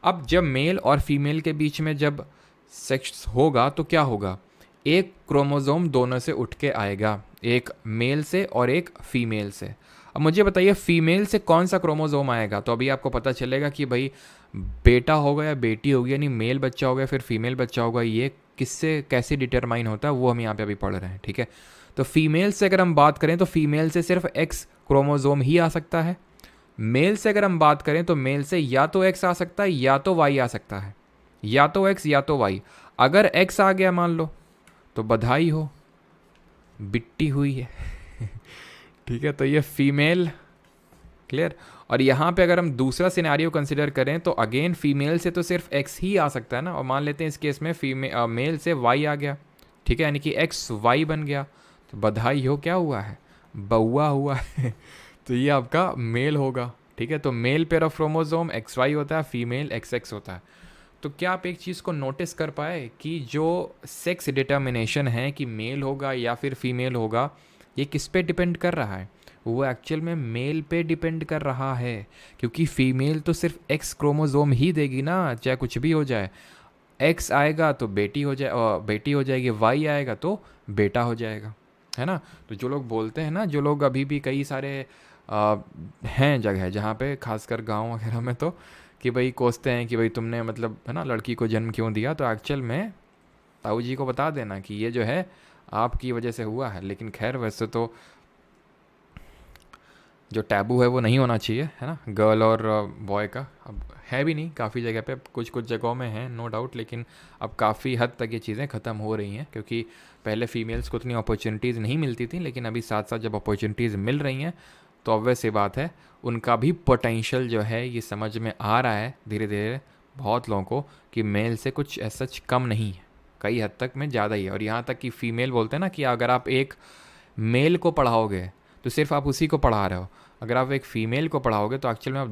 अब जब मेल और फीमेल के बीच में जब सेक्स होगा तो क्या होगा, एक क्रोमोजोम दोनों से उठ के आएगा, एक मेल से और एक फीमेल से। अब मुझे बताइए फीमेल से कौन सा क्रोमोजोम आएगा, तो अभी आपको पता चलेगा कि भाई बेटा होगा या बेटी होगी, यानी मेल बच्चा होगा फिर फीमेल बच्चा होगा। ये किससे कैसे डिटरमाइन होता है वो हम यहाँ पे अभी पढ़ रहे हैं, ठीक है। तो फीमेल से अगर हम बात करें तो फीमेल से सिर्फ X क्रोमोजोम ही आ सकता है। मेल से अगर हम बात करें तो मेल से या तो X आ सकता है या तो Y आ सकता है, या तो X या तो Y। अगर X आ गया मान लो तो बधाई हो, बिट्टी हुई है ठीक है, तो ये फीमेल, क्लियर। और यहाँ पे अगर हम दूसरा सिनेरियो कंसिडर करें तो अगेन फीमेल से तो सिर्फ X ही आ सकता है ना, और मान लेते हैं इस केस में मेल से Y आ गया, ठीक है, यानी कि XY बन गया, तो बधाई हो, क्या हुआ है, बउआ हुआ है तो ये आपका मेल होगा, ठीक है। तो male pair of chromosome XY होता है, फीमेल XX होता है। तो क्या आप एक चीज़ को नोटिस कर पाए कि जो सेक्स डिटर्मिनेशन है कि मेल होगा या फिर फीमेल होगा, ये किस पे डिपेंड कर रहा है, वो एक्चुअल में मेल पे डिपेंड कर रहा है, क्योंकि फीमेल तो सिर्फ X क्रोमोजोम ही देगी ना, चाहे कुछ भी हो जाए। X आएगा तो बेटी हो जाए, बेटी हो जाएगी, Y आएगा तो बेटा हो जाएगा, है ना। तो जो लोग बोलते हैं ना, जो लोग अभी भी कई सारे हैं जगह जहाँ पे खासकर गांव वगैरह में, तो कि भाई कोसते हैं कि भाई तुमने मतलब है ना लड़की को जन्म क्यों दिया, तो एक्चुअल में ताऊ जी को बता देना कि ये जो है आपकी वजह से हुआ है। लेकिन खैर वैसे तो जो टैबू है वो नहीं होना चाहिए, है ना, गर्ल और बॉय का। अब है भी नहीं, काफ़ी जगह पे कुछ कुछ जगहों में है नो डाउट, लेकिन अब काफ़ी हद तक ये चीज़ें ख़त्म हो रही हैं, क्योंकि पहले फीमेल्स को उतनी अपॉर्चुनिटीज़ नहीं मिलती थी, लेकिन अभी साथ साथ जब अपॉर्चुनिटीज़ मिल रही हैं तो ऑब्वियस सी बात है उनका भी पोटेंशियल जो है ये समझ में आ रहा है धीरे धीरे बहुत लोगों को कि मेल से कुछ ऐसा कम नहीं है, कई हद तक में ज़्यादा ही है। और यहाँ तक कि फ़ीमेल बोलते हैं ना कि अगर आप एक मेल को पढ़ाओगे तो सिर्फ आप उसी को पढ़ा रहे हो, अगर आप एक फ़ीमेल को पढ़ाओगे तो एक्चुअल में आप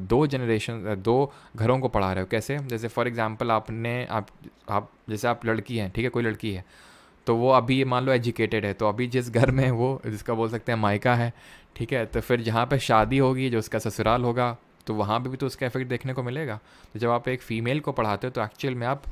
दो घरों को पढ़ा रहे हो। कैसे, जैसे फॉर एग्जांपल आप जैसे आप लड़की हैं, ठीक है, कोई लड़की है तो वो अभी मान लो एजुकेटेड है, तो अभी जिस घर में वो जिसका बोल सकते हैं मायका है, ठीक है, तो फिर जहाँ पे शादी होगी जो उसका ससुराल होगा तो वहाँ पे भी तो उसका इफेक्ट देखने को मिलेगा। तो जब आप एक फ़ीमेल को पढ़ाते हो तो एक्चुअल में आप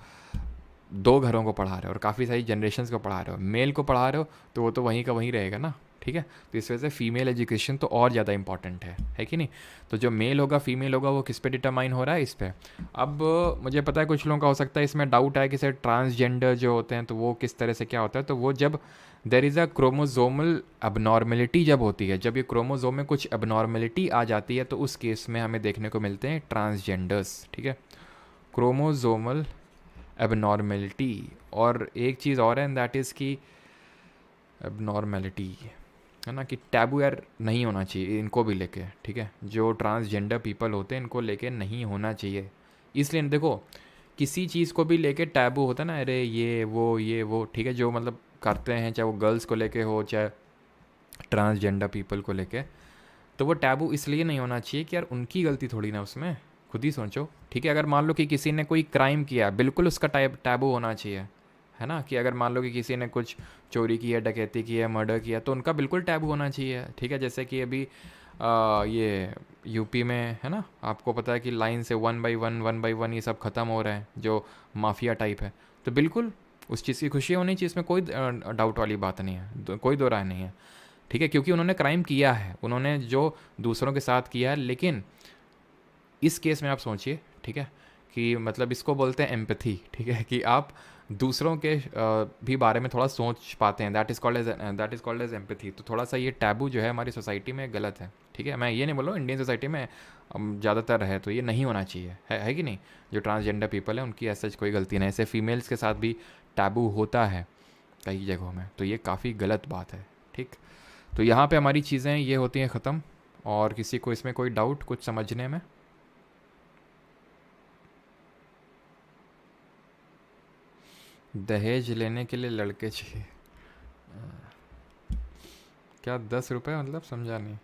दो घरों को पढ़ा रहे हो और काफ़ी सारी जनरेशन्स को पढ़ा रहे हो। मेल को पढ़ा रहे हो तो वो तो वहीं का वहीं रहेगा ना, ठीक है। तो इस वजह से फीमेल एजुकेशन तो और ज़्यादा इंपॉर्टेंट है कि नहीं। तो जो मेल होगा फीमेल होगा वो किस पे डिटरमाइन हो रहा है, इस पे। अब मुझे पता है कुछ लोगों का हो सकता है इसमें डाउट है कि सर ट्रांसजेंडर जो होते हैं तो वो किस तरह से क्या होता है। तो वो जब there is a chromosomal abnormality जब होती है, जब ये क्रोमोजोम में कुछ अबनॉर्मेलिटी आ जाती है तो उस केस में हमें देखने को मिलते हैं ट्रांसजेंडर्स, ठीक है। Chromosomal abnormality. और एक चीज़ और है, दैट इज़ की एबनॉर्मेलिटी है ना, कि टैबू यार नहीं होना चाहिए इनको भी लेके, ठीक है। जो ट्रांसजेंडर पीपल होते हैं इनको लेके नहीं होना चाहिए। इसलिए देखो किसी चीज़ को भी लेके टैबू होता है ना, अरे ये वो, ठीक है, जो मतलब करते हैं, चाहे वो गर्ल्स को लेके हो चाहे ट्रांसजेंडर पीपल को लेके, तो वो टैबू इसलिए नहीं होना चाहिए कि यार उनकी गलती थोड़ी ना उसमें, खुद ही सोचो, ठीक है। अगर मान लो कि किसी ने कोई क्राइम किया, बिल्कुल उसका टैबू होना चाहिए, है ना। कि अगर मान लो कि किसी ने कुछ चोरी की है, डकैती की है, मर्डर किया, तो उनका बिल्कुल टैबू होना चाहिए, ठीक है। जैसे कि अभी ये यूपी में है ना, आपको पता है कि लाइन से 1 बाई 1 ये सब ख़त्म हो रहा है, जो माफिया टाइप है। तो बिल्कुल उस चीज़ की खुशी होनी चाहिए, इसमें कोई डाउट वाली बात नहीं है, कोई दो राय नहीं है, ठीक है। क्योंकि उन्होंने क्राइम किया है, उन्होंने जो दूसरों के साथ किया है। लेकिन इस केस में आप सोचिए, ठीक है, कि मतलब इसको बोलते हैं एम्पैथी, ठीक है, कि आप दूसरों के भी बारे में थोड़ा सोच पाते हैं, that is called as empathy. तो थोड़ा सा ये टैबू जो है हमारी सोसाइटी में गलत है, ठीक है। मैं ये नहीं बोल रहा हूँ इंडियन सोसाइटी में ज़्यादातर है तो ये नहीं होना चाहिए, है कि नहीं। जो ट्रांसजेंडर पीपल है उनकी ऐसा कोई गलती नहीं, ऐसे फीमेल्स के साथ भी टैबू होता है कई जगहों में, तो ये काफ़ी गलत बात है, ठीक। तो यहाँ पे हमारी चीज़ें ये होती हैं ख़त्म। और किसी को इसमें कोई डाउट कुछ समझने में? दहेज लेने के लिए लड़के चाहिए, क्या 10 रुपये, मतलब समझा नहीं।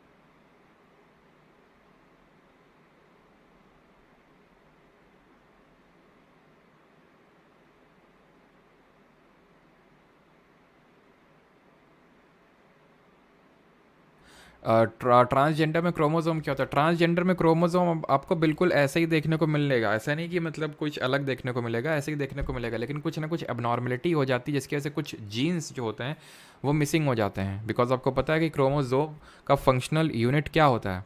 ट्रांसजेंडर में क्रोमोसोम क्या होता है? ट्रांसजेंडर में क्रोमोसोम आपको बिल्कुल ऐसे ही देखने को मिलेगा, ऐसा नहीं कि मतलब कुछ अलग देखने को मिलेगा, ऐसे ही देखने को मिलेगा। लेकिन कुछ ना कुछ एबनॉर्मेलिटी हो जाती है जिसकी वजह से कुछ जीन्स जो होते हैं वो मिसिंग हो जाते हैं। बिकॉज आपको पता है कि क्रोमोसोम का फंक्शनल यूनिट क्या होता है।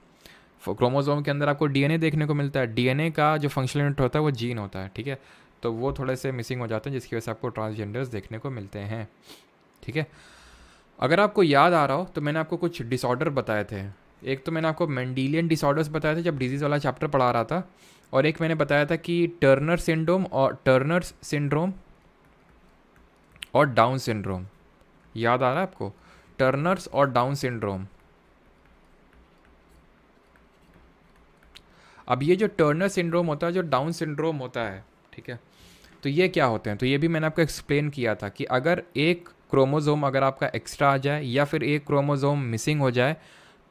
क्रोमोसोम के अंदर आपको डीएनए देखने को मिलता है, डीएनए का जो फंक्शनल यूनिट होता है वो जीन होता है, ठीक है। तो वो थोड़े से मिसिंग हो जाते हैं जिसकी वजह से आपको ट्रांसजेंडर्स देखने को मिलते हैं, ठीक है। अगर आपको याद आ रहा हो तो मैंने आपको कुछ डिसऑर्डर बताए थे। एक तो मैंने आपको मेंडेलियन डिसऑर्डर्स बताए थे जब डिजीज़ वाला चैप्टर पढ़ा रहा था, और एक मैंने बताया था कि टर्नर सिंड्रोम और डाउन सिंड्रोम। याद आ रहा है आपको? टर्नर्स और डाउन सिंड्रोम। अब ये जो टर्नर सिंड्रोम होता है, जो डाउन सिंड्रोम होता है, ठीक है, तो ये क्या होते हैं? तो ये भी मैंने आपको एक्सप्लेन किया था कि अगर एक क्रोमोसोम अगर आपका एक्स्ट्रा आ जाए या फिर एक क्रोमोसोम मिसिंग हो जाए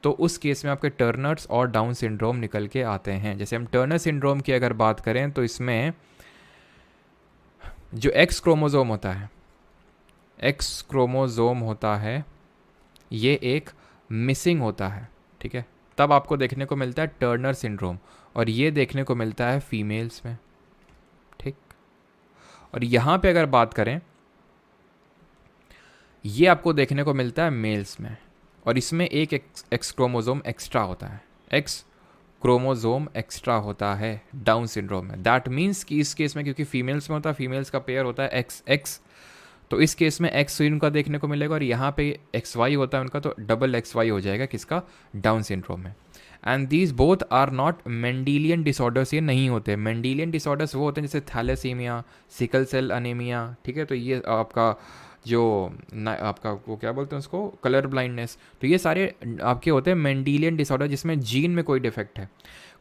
तो उस केस में आपके टर्नर्स और डाउन सिंड्रोम निकल के आते हैं। जैसे हम टर्नर सिंड्रोम की अगर बात करें तो इसमें जो एक्स क्रोमोसोम होता है ये एक मिसिंग होता है, ठीक है। तब आपको देखने को मिलता है टर्नर सिंड्रोम, और ये देखने को मिलता है फीमेल्स में, ठीक। और यहाँ पे अगर बात करें, ये आपको देखने को मिलता है मेल्स में, और इसमें एक एक्स क्रोमोसोम एक्स्ट्रा होता है, एक्स क्रोमोसोम एक्स्ट्रा होता है डाउन सिंड्रोम में। दैट मीन्स कि इस केस में क्योंकि फीमेल्स में होता है, फीमेल्स का पेयर होता है एक्स एक्स, तो इस केस में एक्स उनका देखने को मिलेगा, और यहाँ पे एक्स वाई होता है उनका, तो डबल एक्स वाई हो जाएगा किसका? डाउन सिंड्रोम में। And these both are not Mendelian disorders, ये नहीं होते। मेंडेलियन डिसऑर्डर्स वो होते हैं जैसे थैलेसीमिया, सिकल सेल अनीमिया, ठीक है। तो ये आपका जो आपका वो क्या बोलते हैं उसको, कलर ब्लाइंडनेस, तो ये सारे आपके होते हैं मेंडेलियन डिसऑर्डर जिसमें जीन में कोई डिफेक्ट है।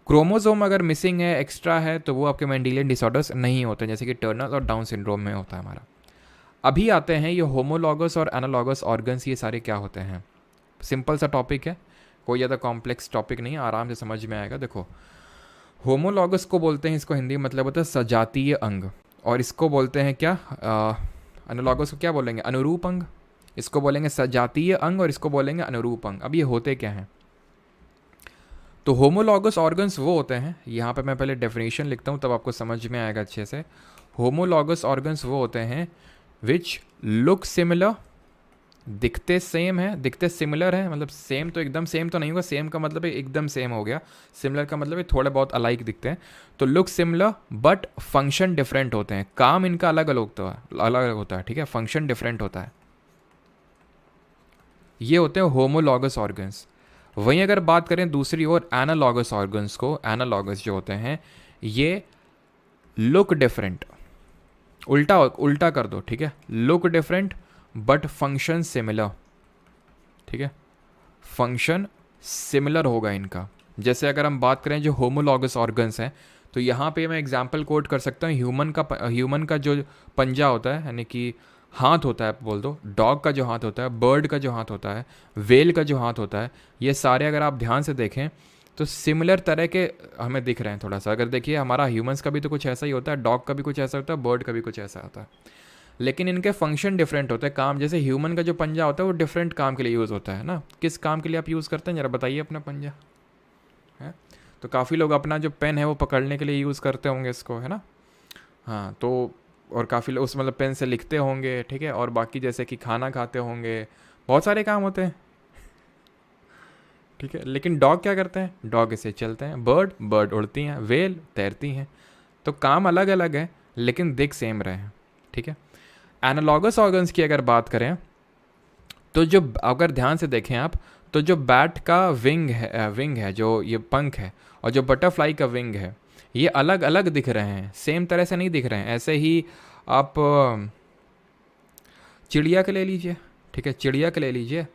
क्रोमोसोम अगर मिसिंग है, एक्स्ट्रा है, तो वो आपके मेंडेलियन डिसऑर्डर्स नहीं होते, जैसे कि टर्नर और डाउन सिंड्रोम में होता है हमारा। अभी आते हैं ये होमोलॉगस और एनालॉगस ऑर्गन्स, ये सारे क्या होते हैं। सिंपल सा टॉपिक है, कोई ज़्यादा कॉम्प्लेक्स टॉपिक नहीं है, आराम से समझ में आएगा। देखो, होमोलॉगस को बोलते हैं, इसको हिंदी में मतलब होता है सजातीय अंग, और इसको बोलते हैं क्या, एनालॉगस को क्या बोलेंगे? अनुरूप अंग। इसको बोलेंगे सजातीय अंग और इसको बोलेंगे अनुरूप अंग। अब ये होते क्या हैं? तो होमोलॉगस ऑर्गन्स वो होते हैं, यहाँ पे मैं पहले डेफिनेशन लिखता हूँ तब आपको समझ में आएगा अच्छे से। होमोलॉगस ऑर्गन्स वो होते हैं विच लुक सिमिलर दिखते सेम है, दिखते सिमिलर है, मतलब सेम तो एकदम सेम तो नहीं होगा, सेम का मतलब है एकदम सेम हो गया, सिमिलर का मतलब है थोड़े बहुत अलाइक दिखते हैं। तो look similar but function different होते हैं, काम इनका अलग अलग होता है, अलग अलग होता है, ठीक है, फंक्शन डिफरेंट होता है। ये होते हैं होमोलॉगस ऑर्गन्स। वहीं अगर बात करें दूसरी ओर एनालॉगस ऑर्गन्स को, एनालॉगस जो होते हैं ये लुक डिफरेंट, उल्टा उल्टा कर दो, ठीक है, look different but function similar, ठीक है, फंक्शन सिमिलर होगा इनका। जैसे अगर हम बात करें जो होमोलॉगस ऑर्गन्स हैं, तो यहाँ पे मैं एग्जांपल कोट कर सकता हूँ, ह्यूमन का जो पंजा होता है, यानी कि हाथ होता है, बोल दो डॉग का जो हाथ होता है, बर्ड का जो हाथ होता है, वेल का जो हाथ होता है, ये सारे अगर आप ध्यान से देखें तो सिमिलर तरह के हमें दिख रहे हैं थोड़ा सा। अगर देखिए हमारा ह्यूमंस का भी तो कुछ ऐसा ही होता है, डॉग का भी कुछ ऐसा होता है, बर्ड का भी कुछ ऐसा होता है, लेकिन इनके फंक्शन डिफरेंट होते हैं, काम। जैसे ह्यूमन का जो पंजा होता है वो डिफरेंट काम के लिए यूज़ होता है ना। किस काम के लिए आप यूज़ करते हैं ज़रा बताइए अपना पंजा है। तो काफ़ी लोग अपना जो पेन है वो पकड़ने के लिए यूज़ करते होंगे इसको, है ना। हाँ तो और काफ़ी लोग उस मतलब पेन से लिखते होंगे, ठीक है, और बाकी जैसे कि खाना खाते होंगे, बहुत सारे काम होते हैं, ठीक है। लेकिन डॉग क्या करते हैं, डॉग इसे चलते हैं, बर्ड उड़ती हैं, वेल तैरती हैं। तो काम अलग अलग है लेकिन दिख सेम रहे हैं, ठीक है। एनालॉगस ऑर्गन्स की अगर बात करें तो जो अगर ध्यान से देखें आप, तो जो बैट का विंग है जो ये पंख है, और जो बटरफ्लाई का विंग है, ये अलग अलग दिख रहे हैं, सेम तरह से नहीं दिख रहे हैं। ऐसे ही आप चिड़िया के ले लीजिए, ठीक है, चिड़िया के ले लीजिए,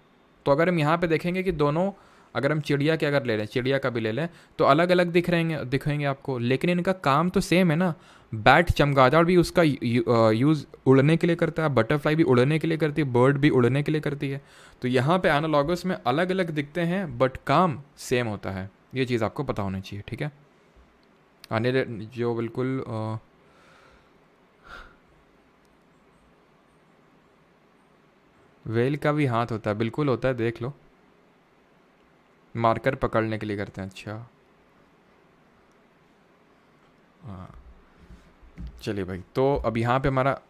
तो अगर हम यहाँ पे देखेंगे कि दोनों, अगर हम चिड़िया के अगर ले लें, चिड़िया का भी ले लें, तो अलग अलग दिखेंगे आपको, लेकिन इनका काम तो सेम है ना। बैट चमगादड़ भी उसका यूज़ उड़ने के लिए करता है, बटरफ्लाई भी उड़ने के लिए करती है, बर्ड भी उड़ने के लिए करती है। तो यहाँ पे एनालॉगस में अलग अलग दिखते हैं बट काम सेम होता है, ये चीज़ आपको पता होनी चाहिए, ठीक है। आने जो बिल्कुल वेल का भी हाथ होता है, बिल्कुल होता है, देख लो, मार्कर पकड़ने के लिए करते हैं। अच्छा हाँ, चलिए भाई, तो अब यहाँ पे हमारा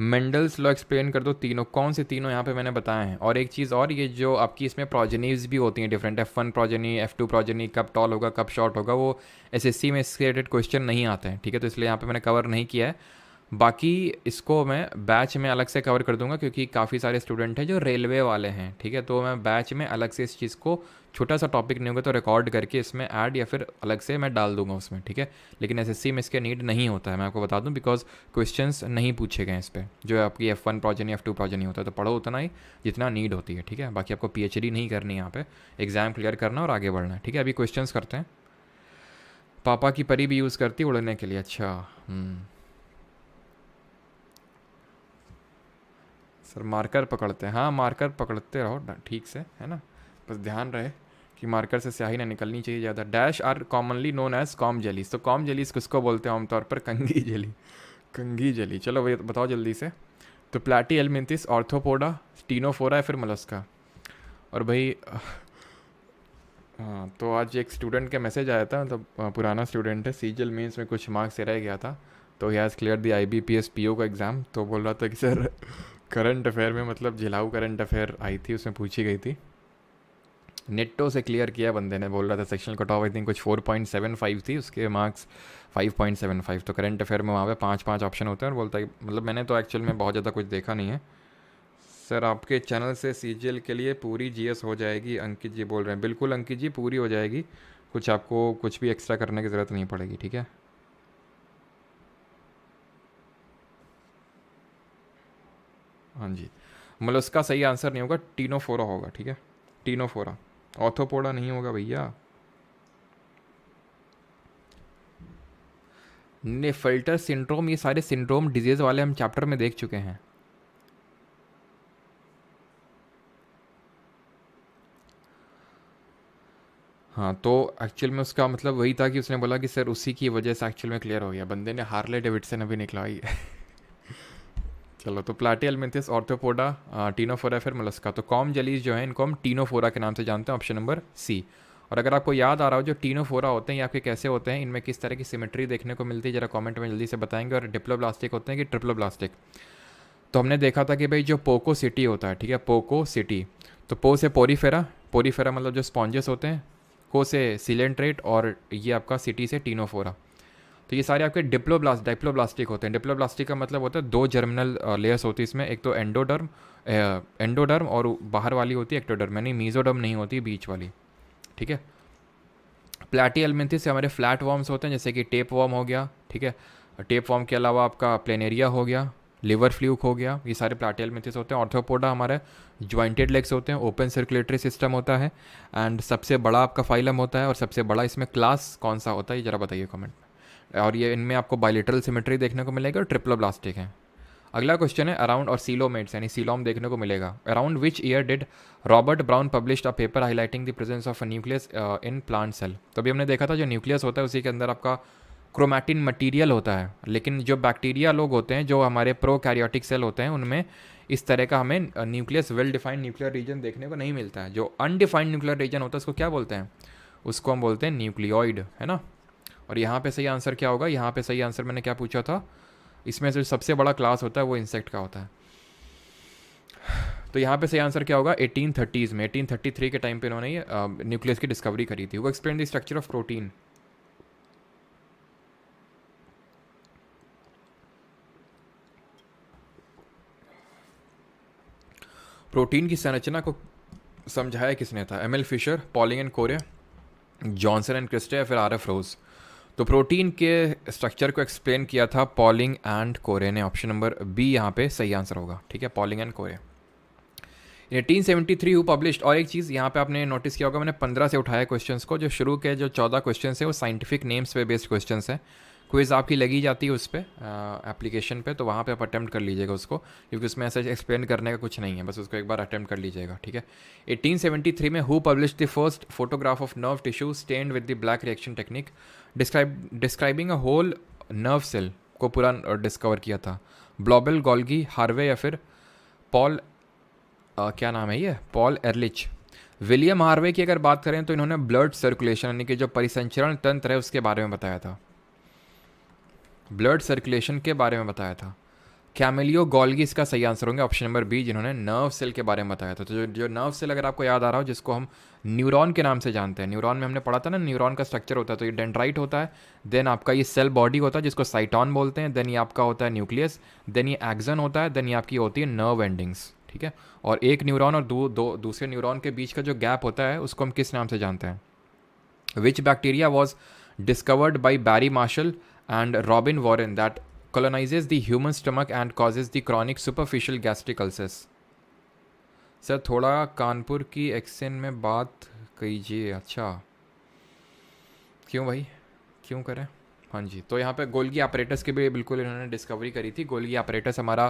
मेंडल्स लॉ एक्सप्लेन कर दो, तीनों कौन से तीनों यहाँ पे मैंने बताए हैं। और एक चीज़ और, ये जो आपकी इसमें प्रोजेनीज भी होती हैं different, F1 progeny, F2 progeny, कब टॉल होगा कब शॉर्ट होगा, वो एसएससी में इससे रिलेटेड क्वेश्चन नहीं आते हैं, ठीक है। तो इसलिए यहाँ पे मैंने कवर नहीं किया है। बाकी इसको मैं बैच में अलग से कवर कर दूंगा, क्योंकि काफ़ी सारे स्टूडेंट हैं जो रेलवे वाले हैं, ठीक है। तो मैं बैच में अलग से इस चीज़ को, छोटा सा टॉपिक नहीं होगा तो रिकॉर्ड करके इसमें ऐड या फिर अलग से मैं डाल दूंगा उसमें, ठीक है। लेकिन एसएससी में इसके नीड नहीं होता है, मैं आपको बता दूं, बिकॉज क्वेश्चंस नहीं पूछे गए इस पर। जो आपकी F1 प्रोजेनी, F2 प्रोजेनी होता है, तो पढ़ो उतना ही जितना नीड होती है, ठीक है। बाकी आपको PhD नहीं करनी यहाँ पे, एग्ज़ाम क्लियर करना और आगे बढ़ना है, ठीक है। अभी क्वेश्चंस करते हैं। पापा की परी भी यूज़ करती उड़ने के लिए, अच्छा। सर मार्कर पकड़ते हैं, हाँ मार्कर पकड़ते रहो ठीक से, है ना, बस ध्यान रहे कि मार्कर से स्याही ना निकलनी चाहिए ज़्यादा। Dash are commonly known as comb jellies, तो कॉम जेलीज किसको बोलते हैं आमतौर पर, कंघी जेली, कंघी जेली। चलो भाई बताओ जल्दी से। तो प्लाटी एलमिंथिस, ऑर्थोपोडा, स्टीनोफोरा या फिर मोलस्का। और भाई हाँ, तो आज एक स्टूडेंट का मैसेज आया था, मतलब पुराना स्टूडेंट है, सीजल मीन्स में कुछ मार्क्स से रह गया था, तो he has clear the IBPS PO का एग्ज़ाम। तो बोल रहा था कि सर करंट अफेयर में, मतलब झिलाऊ करंट अफेयर आई थी, उसमें पूछी गई थी, नेटो से क्लियर किया बंदे ने, बोल रहा था sectional cut off I think कुछ 4.75 थी, उसके मार्क्स 5.75। तो करंट अफेयर में वहाँ पे 5 ऑप्शन होते हैं, और बोलता है मतलब मैंने तो एक्चुअल में बहुत ज़्यादा कुछ देखा नहीं है सर, आपके चैनल से CGL के लिए पूरी GS हो जाएगी, अंकित जी बोल रहे हैं। बिल्कुल अंकित जी, पूरी हो जाएगी, कुछ आपको कुछ भी एक्स्ट्रा करने की ज़रूरत नहीं पड़ेगी, ठीक है। हाँ जी, मतलब उसका सही आंसर नहीं होगा, टीनोफोरा होगा, ठीक है, टीनोफोरा, ऑर्थोपोडा नहीं होगा भैया। नेफल्टर सिंड्रोम, ये सारे सिंड्रोम डिजीज़ वाले हम चैप्टर में देख चुके हैं। हाँ, तो एक्चुअल में उसका मतलब वही था कि उसने बोला कि सर उसी की वजह से एक्चुअल में क्लियर हो गया, बंदे ने हार्ले डेविडसन अभी निकलवाई है। चलो, तो प्लाटियलमिंथिस, ऑर्थोपोडा, टीनोफोरा फिर मोलस्का। तो कॉम जेलीज जो है इनको हम टीनोफोरा के नाम से जानते हैं, ऑप्शन नंबर C। और अगर आपको याद आ रहा हो जो टीनोफोरा होते हैं ये आपके कैसे होते हैं, इनमें किस तरह की सिमेट्री देखने को मिलती है, जरा कमेंट में जल्दी से बताएंगे। और डिप्लोब्लास्टिक होते हैं कि ट्रिप्लोब्लास्टिक। तो हमने देखा था कि भाई जो पोको सिटी होता है, ठीक है, पोको सिटी, तो पो से पोरीफेरा, पोरीफेरा मतलब जो स्पॉन्जेस होते हैं, को से सिलेंट्रेट, और ये आपका सिटी से टीनोफोरा। तो ये सारे आपके डिप्लोब्लास्टिक होते हैं। डिप्लोब्लास्टिक का मतलब होता है दो जर्मिनल लेयर्स होती है इसमें, एक तो एंडोडर्म और बाहर वाली होती है एक्टोडर्म, यानी मीजोडर्म नहीं होती, बीच वाली, ठीक है। प्लैटीहेल्मिन्थस से हमारे फ्लैट वॉर्म्स होते हैं, जैसे कि टेप वॉर्म हो गया, ठीक है। टेप वॉर्म के अलावा आपका प्लेनेरिया हो गया, लिवर फ्लूक हो गया, ये सारे प्लैटीहेल्मिन्थस होते हैं। ऑर्थोपोडा हमारे ज्वाइंटेड लेग्स होते हैं, ओपन सर्कुलेटरी सिस्टम होता है, एंड सबसे बड़ा आपका फाइलम होता है। और सबसे बड़ा इसमें क्लास कौन सा होता है, ये जरा बताइए कमेंट में। और ये इनमें आपको बायलेटरल सिमेट्री देखने को मिलेगा और ट्रिप्लोब्लास्टिक है। अगला क्वेश्चन है अराउंड और सीलोमेट्स यानी सीलोम देखने को मिलेगा। Around which year did Robert Brown published a paper highlighting the presence of a nucleus in plant cell. तो अभी हमने देखा था जो न्यूक्लियस होता है उसी के अंदर आपका क्रोमैटिन मटेरियल होता है, लेकिन जो बैक्टीरिया लोग होते हैं, जो हमारे प्रोकैरियोटिक सेल होते हैं, उनमें इस तरह का हमें nucleus well defined nuclear region देखने को नहीं मिलता है। जो अनडिफाइंड न्यूक्लियर रीजन होता है उसको क्या बोलते हैं, उसको हम बोलते हैं न्यूक्लियोइड, है ना। और यहाँ पे सही आंसर क्या होगा, यहाँ पे सही आंसर मैंने क्या पूछा था, इसमें जो सबसे बड़ा क्लास होता है वो इंसेक्ट का होता है। तो यहाँ पे सही आंसर क्या होगा, 1830s में, 1833 के टाइम पे इन्होंने ये न्यूक्लियस की डिस्कवरी करी थी। वो explain the structure of protein. Protein की संरचना को समझाया किसने था, M L Fisher, Pauling and Corey, Johnson and Christie, या फिर आर एफ रोज। तो प्रोटीन के स्ट्रक्चर को एक्सप्लेन किया था पॉलिंग एंड कोरे ने। ऑप्शन नंबर बी यहाँ पे सही आंसर होगा, ठीक है, पॉलिंग एंड कोरे। 1873 हु पब्लिश्ड। और एक चीज़ यहाँ पे आपने नोटिस किया होगा, मैंने 15 से उठाया क्वेश्चंस को, जो शुरू के जो 14 क्वेश्चंस हैं वो साइंटिफिक नेम्स पे बेस्ड क्वेश्चंस हैं। क्विज आपकी लगी जाती है उस पर एप्लीकेशन पे, तो वहाँ पे आप अटैम्प्ट कर लीजिएगा उसको, क्योंकि उसमें ऐसा एक्सप्लेन करने का कुछ नहीं है, बस उसको एक बार अटैम्प्ट कर लीजिएगा, ठीक है। 1873 में who published the first photograph of nerve tissue stained with the black reaction technique, describing a whole nerve cell को पूरा डिस्कवर किया था, ब्लॉबेल, गोल्गी, हार्वे, या फिर पॉल क्या नाम है ये, पॉल एरलिच। विलियम हार्वे की अगर बात करें तो इन्होंने ब्लड सर्कुलेशन यानी कि जो परिसंचरण तंत्र है उसके बारे में बताया था, ब्लड सर्कुलेशन के बारे में बताया था। कैमिलियो गोल्गी इसका सही आंसर होंगे, ऑप्शन नंबर बी, जिन्होंने नर्व सेल के बारे में बताया था। तो जो नर्व सेल अगर आपको याद आ रहा हो, जिसको हम न्यूरॉन के नाम से जानते हैं, न्यूरॉन में हमने पढ़ा था ना, न्यूरॉन का स्ट्रक्चर होता है, तो ये डेंड्राइट होता है, देन आपका ये सेल बॉडी होता है जिसको साइटॉन बोलते हैं, देन ये आपका होता है न्यूक्लियस, देन ये एक्सन होता है, देन ये आपकी होती है नर्व एंडिंग्स, ठीक है। और एक न्यूरॉन और दूसरे न्यूरॉन के बीच का जो गैप होता है उसको हम किस नाम से जानते हैं। Which bacteria was discovered by Barry Marshall and Robin Warren that colonizes the human stomach and causes the chronic superficial gastric ulcers। Sir थोड़ा कानपुर की एक्सेंट में बात कीजिए। अच्छा, क्यों भाई, क्यों करें? हाँ जी, तो यहाँ पे गोल्गी अपरेटस की भी बिल्कुल इन्होंने डिस्कवरी करी थी। गोल्गी अपरेटस हमारा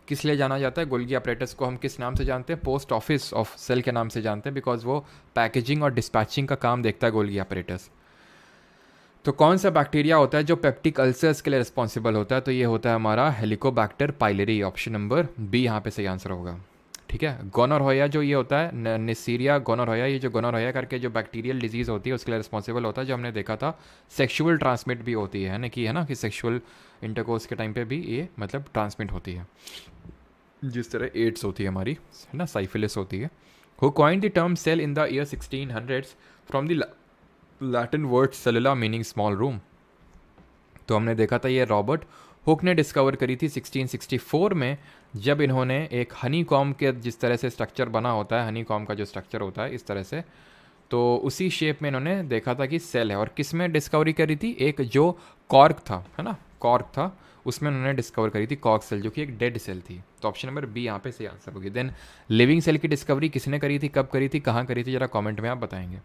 किस लिए जाना जाता है, गोल्गी अपरेटस को हम किस नाम से जानते हैं, पोस्ट ऑफिस ऑफ सेल के नाम से जानते हैं, बिकॉज वो पैकेजिंग और डिस्पैचिंग का काम देखता है गोल्गी अपरेटस। तो कौन सा बैक्टीरिया होता है जो पेप्टिक अल्सर्स के लिए रिस्पॉन्सिबल होता है, तो ये होता है हमारा हेलिकोबैक्टर पाइलेरी, ऑप्शन नंबर बी यहाँ पे सही आंसर होगा, ठीक है। गोनोरहोया जो ये होता है, नेसीरिया गोनोरहोया, ये जो गोनोरहोया करके जो बैक्टीरियल डिजीज़ होती है उसके लिए रिस्पॉन्सिबल होता है, जो हमने देखा था सेक्शुअल ट्रांसमिट भी होती है ना कि सेक्शुअल इंटरकोर्स के टाइम पे भी ये मतलब ट्रांसमिट होती है, जिस तरह एड्स होती है हमारी, है ना, साइफिलिस होती है। Who coined the term cell in the year 1600s from the Latin word सेलुला मीनिंग स्मॉल रूम। तो हमने देखा था ये रॉबर्ट हुक ने डिस्कवर करी थी 1664 में, जब इन्होंने एक हनी कॉम के जिस तरह से स्ट्रक्चर बना होता है, हनी कॉम का जो स्ट्रक्चर होता है इस तरह से, तो उसी शेप में इन्होंने देखा था कि सेल है। और किस में डिस्कवरी करी थी, एक जो कॉर्क था, है ना, कॉर्क था, उसमें उन्होंने डिस्कवर करी थी कॉर्क सेल, जो कि एक डेड सेल थी। तो ऑप्शन नंबर बी यहाँ पे सही आंसर होगी। देन लिविंग सेल की डिस्कवरी किसने करी थी, कब करी थी, कहाँ करी थी, जरा कॉमेंट में आप बताएंगे।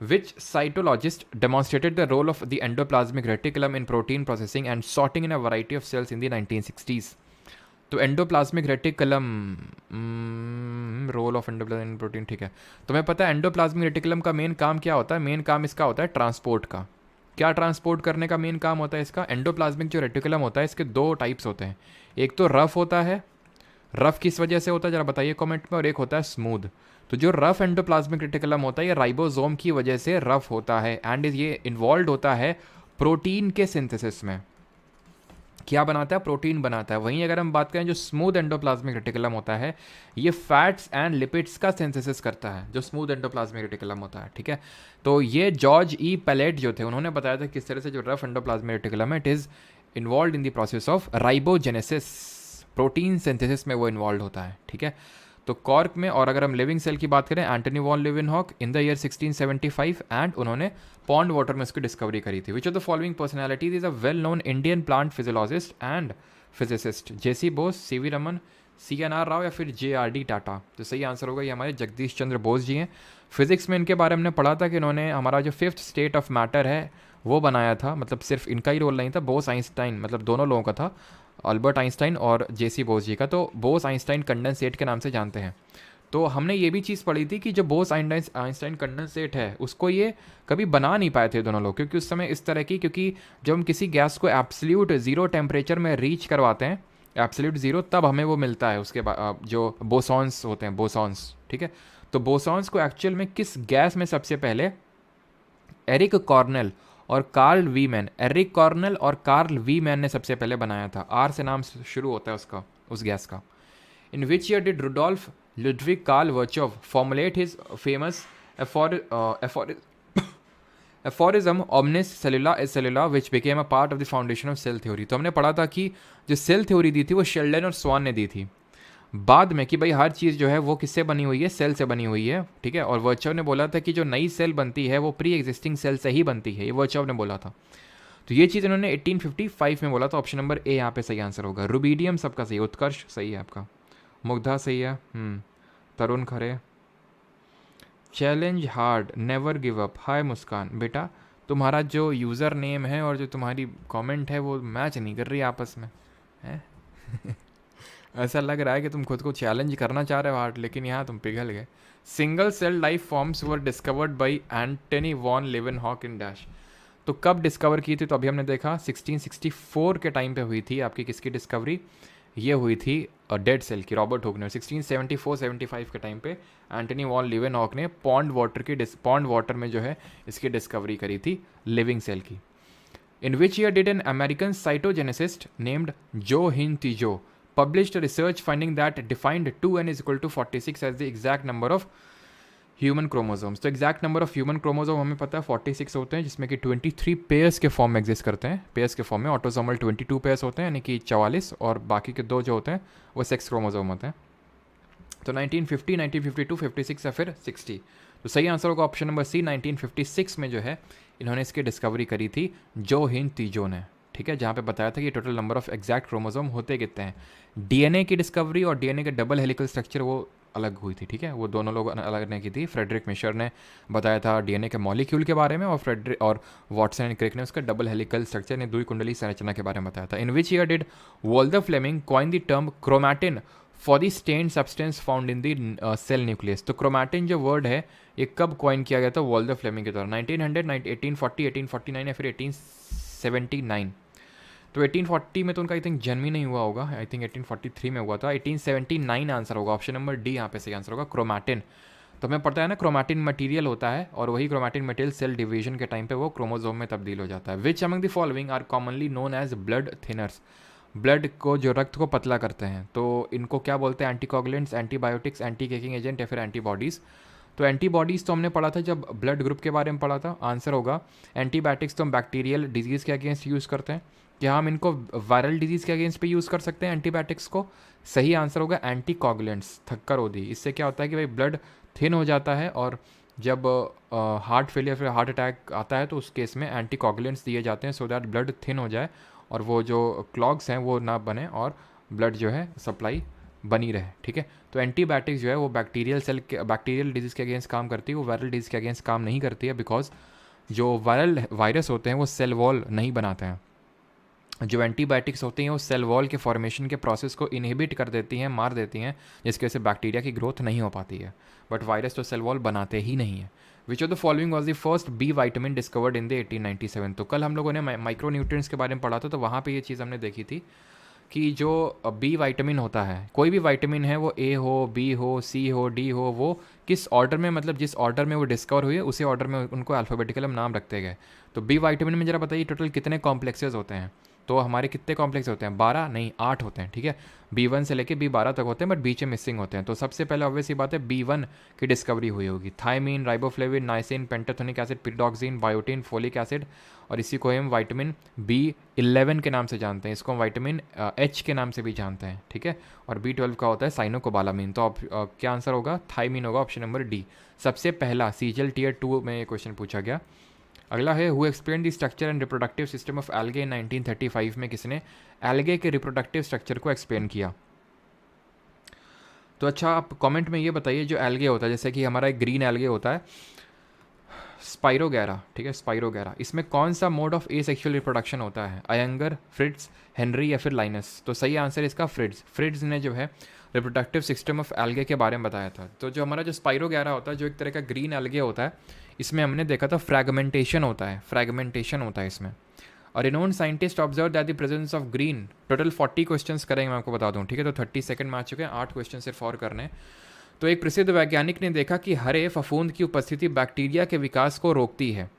Which cytologist demonstrated the role of the endoplasmic reticulum in protein processing and sorting in a variety of cells in the 1960s? तो endoplasmic reticulum, role of endoplasmic protein, ठीक है। तो मैं पता है एंडोप्लाज्मिक रेटिकुलम का मेन काम क्या होता है, मेन काम इसका होता है ट्रांसपोर्ट का। क्या ट्रांसपोर्ट करने का मेन काम होता है इसका, एंडोप्लाज्मिक जो रेटिकुलम होता है इसके दो टाइप्स होते हैं, एक तो रफ होता है, रफ किस वजह से होता है जरा बताइए कमेंट में, और एक होता है स्मूथ। तो जो रफ एंडोप्लाज्मिक रेटिकुलम होता है ये राइबोसोम की वजह से रफ होता है एंड ये इन्वॉल्व होता है प्रोटीन के सिंथेसिस में। क्या बनाता है? प्रोटीन बनाता है। वहीं अगर हम बात करें जो स्मूथ एंडोप्लाज्मिक रेटिकुलम होता है ये फैट्स एंड लिपिड्स का सिंथेसिस करता है, जो स्मूथ एंडोप्लाज्मिक रेटिकुलम होता है, ठीक है। तो ये जॉर्ज ई पैलेट जो थे उन्होंने बताया था किस तरह से जो रफ एंडोप्लाज्मिक रेटिकुलम है it is involve in the process of ribogenesis, protein synthesis में वो इन्वॉल्व होता है, ठीक है। तो कॉर्क में, और अगर हम लिविंग सेल की बात करें, Antony van Leeuwenhoek in the year 1675 and उन्होंने पॉन्ड वाटर में उसकी डिस्कवरी करी थी। Which of the following personalities is a well known Indian plant physiologist and physicist? JC Bose, CV Raman, CNR Rao या फिर JRD टाटा? तो सही आंसर होगा ये हमारे जगदीश चंद्र बोस जी हैं। फिजिक्स में इनके बारे में हमने पढ़ा था कि इन्होंने हमारा जो फिफ्थ स्टेट ऑफ मैटर है वो बनाया था, मतलब सिर्फ इनका ही रोल नहीं था, बोस आइंस्टाइन, मतलब दोनों लोगों का था, अल्बर्ट आइंस्टाइन और जेसी बोस जी का। तो बोस आइंस्टाइन कंडेंसेट के नाम से जानते हैं। तो हमने ये भी चीज़ पढ़ी थी कि जो बोस आइंस्टाइन कंडेंसेट है उसको ये कभी बना नहीं पाए थे दोनों लोग, क्योंकि उस समय इस तरह की, क्योंकि जब हम किसी गैस को एब्सोल्यूट ज़ीरो टेम्परेचर में रीच करवाते हैं, एब्सोल्यूट ज़ीरो, तब हमें वो मिलता है उसके बाद जो बोसॉन्स होते हैं, बोसॉन्स, ठीक है। तो बोसॉन्स को एक्चुअल में किस गैस में सबसे पहले एरिक कॉर्नेल और कार्ल वीमैन, एरिक कॉर्नेल और कार्ल वीमैन ने सबसे पहले बनाया था। आर से नाम शुरू होता है उसका, उस गैस का। In which year did Rudolf Ludwig Karl Virchow formulate his famous aphorism omnis cellula is cellula which became a part of the foundation of cell theory? तो हमने पढ़ा था कि जो सेल थ्योरी दी थी वो शेल्डन और स्वान ने दी थी बाद में, कि भाई हर चीज़ जो है वो किससे बनी हुई है? सेल से बनी हुई है, ठीक है। और वर्चव ने बोला था कि जो नई सेल बनती है वो प्री एग्जिस्टिंग सेल से ही बनती है, ये वर्चव ने बोला था। तो ये चीज़ इन्होंने 1855 में बोला था। ऑप्शन नंबर ए यहाँ पे सही आंसर होगा। रुबीडियम सबका सही, उत्कर्ष सही है आपका, मुग्धा सही है, Tarun Khare. Challenge hard never give up, hi Muskan. बेटा तुम्हारा जो यूज़र नेम है और जो तुम्हारी कमेंट है वो मैच नहीं कर रही आपस में, है ऐसा लग रहा है कि तुम खुद को चैलेंज करना चाह रहे हो हार्ड, लेकिन यहाँ तुम पिघल गए। Single cell life forms were discovered by Antony van Leeuwenhoek in dash? तो कब डिस्कवर की थी? तो अभी हमने देखा 1664 के टाइम पे हुई थी आपकी किसकी डिस्कवरी? ये हुई थी डेड सेल की, रॉबर्ट हुक ने। 1674-75 के टाइम पे एंटनी वॉन लिवेनहॉक ने पॉन्ड वाटर में जो है इसकी डिस्कवरी करी थी लिविंग सेल की। In which year did an American cytogeneticist named Joe Hin तिजो published a research finding that defined 2n is equal to 46 as the exact number of human chromosomes? तो exact number of human chromosome हमें पता है 46 होते हैं, जिसमें कि 23 pairs के फॉर्म में एग्जिस्ट करते हैं, पेयर्स के फॉर्म में। ऑटोसोमल 22 पेयर्स होते हैं, यानी कि 44, और बाकी के 2 जो होते हैं वो सेक्स क्रोमोसोम होते हैं। तो 1950, 1952, 56 या फिर 60? तो सही आंसर होगा ऑप्शन नंबर सी, 1956 में जो है इन्होंने इसकी डिस्कवरी करी थी जो हिन तीजो ने, ठीक है। जहाँ पे बताया था कि total number of exact chromosome होते कितने हैं। डीएनए की डिस्कवरी और डीएनए के डबल हेलिकल स्ट्रक्चर वो अलग हुई थी, ठीक है, वो दोनों लोग अलग ने की थी। फ्रेडरिक मिशर ने बताया था डीएनए के मॉलिक्यूल के बारे में, और वॉटसन एंड क्रिक ने उसका डबल हेलिकल स्ट्रक्चर ने द्विकुंडली संरचना के बारे में बताया था। In which year did Walther Flemming coin the term chromatin for the stain substance found in the cell nucleus? तो क्रोमैटिन जो वर्ड है ये कब कॉइन किया गया था वोल्टर फ्लेमिंग के द्वारा? 1900, 1840, 1849 या फिर 1879? तो 1840 में तो उनका आई थिंक जन्म ही नहीं हुआ होगा, आई थिंक 1843 में हुआ था। 1879 आंसर होगा, ऑप्शन नंबर डी यहाँ पे सही आंसर होगा, क्रोमैटिन। तो हमें पता है ना क्रोमैटिन मटेरियल होता है, और वही क्रोमैटिन मटेरियल सेल डिवीजन के टाइम पे वो क्रोमोसोम में तब्दील हो जाता है। Which among the following are commonly known as blood thinners? Blood को, जो रक्त को पतला करते हैं, तो इनको क्या बोलते हैं? Anticoagulants, antibiotics, anti caking agent या फिर एंटीबॉडीज़? तो एंटीबॉडीज़ तो हमने पढ़ा था जब ब्लड ग्रुप के बारे में पढ़ा था, आंसर होगा। एंटीबायोटिक्स तो हम बैक्टीरियल डिजीज़ के अगेंस्ट यूज़ करते हैं, क्या हम इनको वायरल डिजीज़ के अगेंस्ट पे यूज़ कर सकते हैं एंटीबायोटिक्स को? सही आंसर होगा एंटीकोगुलेंट्स, थक्कर होती। इससे क्या होता है कि भाई ब्लड थिन हो जाता है, और जब हार्ट फेलियर फिर हार्ट अटैक आता है तो उस केस में एंटीकोगुलेंट्स दिए जाते हैं सो दैट ब्लड थिन हो जाए और वो जो क्लॉग्स हैं वो ना बने और ब्लड जो है सप्लाई बनी रहे, ठीक है। तो एंटीबायोटिक्स जो है वो बैक्टीरियल डिजीज़ के अगेंस्ट काम करती है, वो वायरल डिजीज़ के अगेंस्ट काम नहीं करती है, बिकॉज जो वायरस होते हैं वो सेल वॉल नहीं बनाते हैं। जो एंटीबायोटिक्स होती हैं वो सेल वॉल के फॉर्मेशन के प्रोसेस को इनहिबिट कर देती हैं, मार देती हैं, जिसकी वजह से बैक्टीरिया की ग्रोथ नहीं हो पाती है। बट वायरस तो सेल वॉल बनाते ही नहीं है। Which of the following was the first B vitamin discovered in the 1897? तो कल हम लोगों ने माइक्रो न्यूट्रिएंट्स के बारे में पढ़ा था, तो वहाँ पे ये चीज़ हमने देखी थी कि जो बी विटामिन होता है, कोई भी विटामिन है, वो ए हो, बी हो, सी हो, डी हो, वो किस ऑर्डर में, मतलब जिस ऑर्डर में वो डिस्कवर हुई है उसी ऑर्डर में उनको अल्फ़ाबेटिकल हम नाम रखते गए। तो बी विटामिन में ज़रा बताइए टोटल कितने कॉम्प्लेक्सेस होते हैं? तो हमारे कितने कॉम्प्लेक्स होते हैं? 12 नहीं 8 होते हैं, ठीक है। B1 से लेके B12 तक होते हैं, बट बीच में मिसिंग होते हैं। तो सबसे पहले ऑब्वियस ही बात है B1 की डिस्कवरी हुई होगी। Thiamine, riboflavin, niacin, pantothenic acid, pyridoxine, biotin, folic acid, और इसी को हम विटामिन B11 के नाम से जानते हैं। इसको हम विटामिन H के नाम से भी जानते हैं, ठीक है। और B12 का होता है साइनोकोबालामिन। तो अब क्या आंसर होगा? थायमीन होगा, ऑप्शन नंबर डी। सबसे पहला CGL Tier 2 में ये क्वेश्चन पूछा गया। अगला है who explain the structure and reproductive system of algae in 1935 में किसने एल्गे के रिप्रोडक्टिव स्ट्रक्चर को एक्सप्लेन किया? तो अच्छा, आप कमेंट में ये बताइए, जो एल्गे होता है, जैसे कि हमारा एक ग्रीन एल्गे होता है स्पाइरोगैरा, ठीक है, स्पाइरोगैरा, इसमें कौन सा mode of A sexual reproduction होता है? अयंगर, फ्रिट्ज, हेनरी या फिर लाइनस? तो सही आंसर इसका फ्रिट्ज। फ्रिट्ज ने जो है रिप्रोडक्टिव सिस्टम ऑफ एल्गे के बारे में बताया था। तो जो हमारा जो स्पाइरोगैरा होता है, जो एक तरह का ग्रीन एल्गे होता है, इसमें हमने देखा था फ्रैगमेंटेशन होता है, फ्रैगमेंटेशन होता है इसमें। और renowned scientist observe that the presence of green, total 40 questions करेंगे, मैं आपको बता दूं, ठीक है। तो 30 सेकंड में आ चुके हैं, 8 क्वेश्चन सिर्फ और करने। तो एक प्रसिद्ध वैज्ञानिक ने देखा कि हरे फफूंद की उपस्थिति बैक्टीरिया के विकास को रोकती है।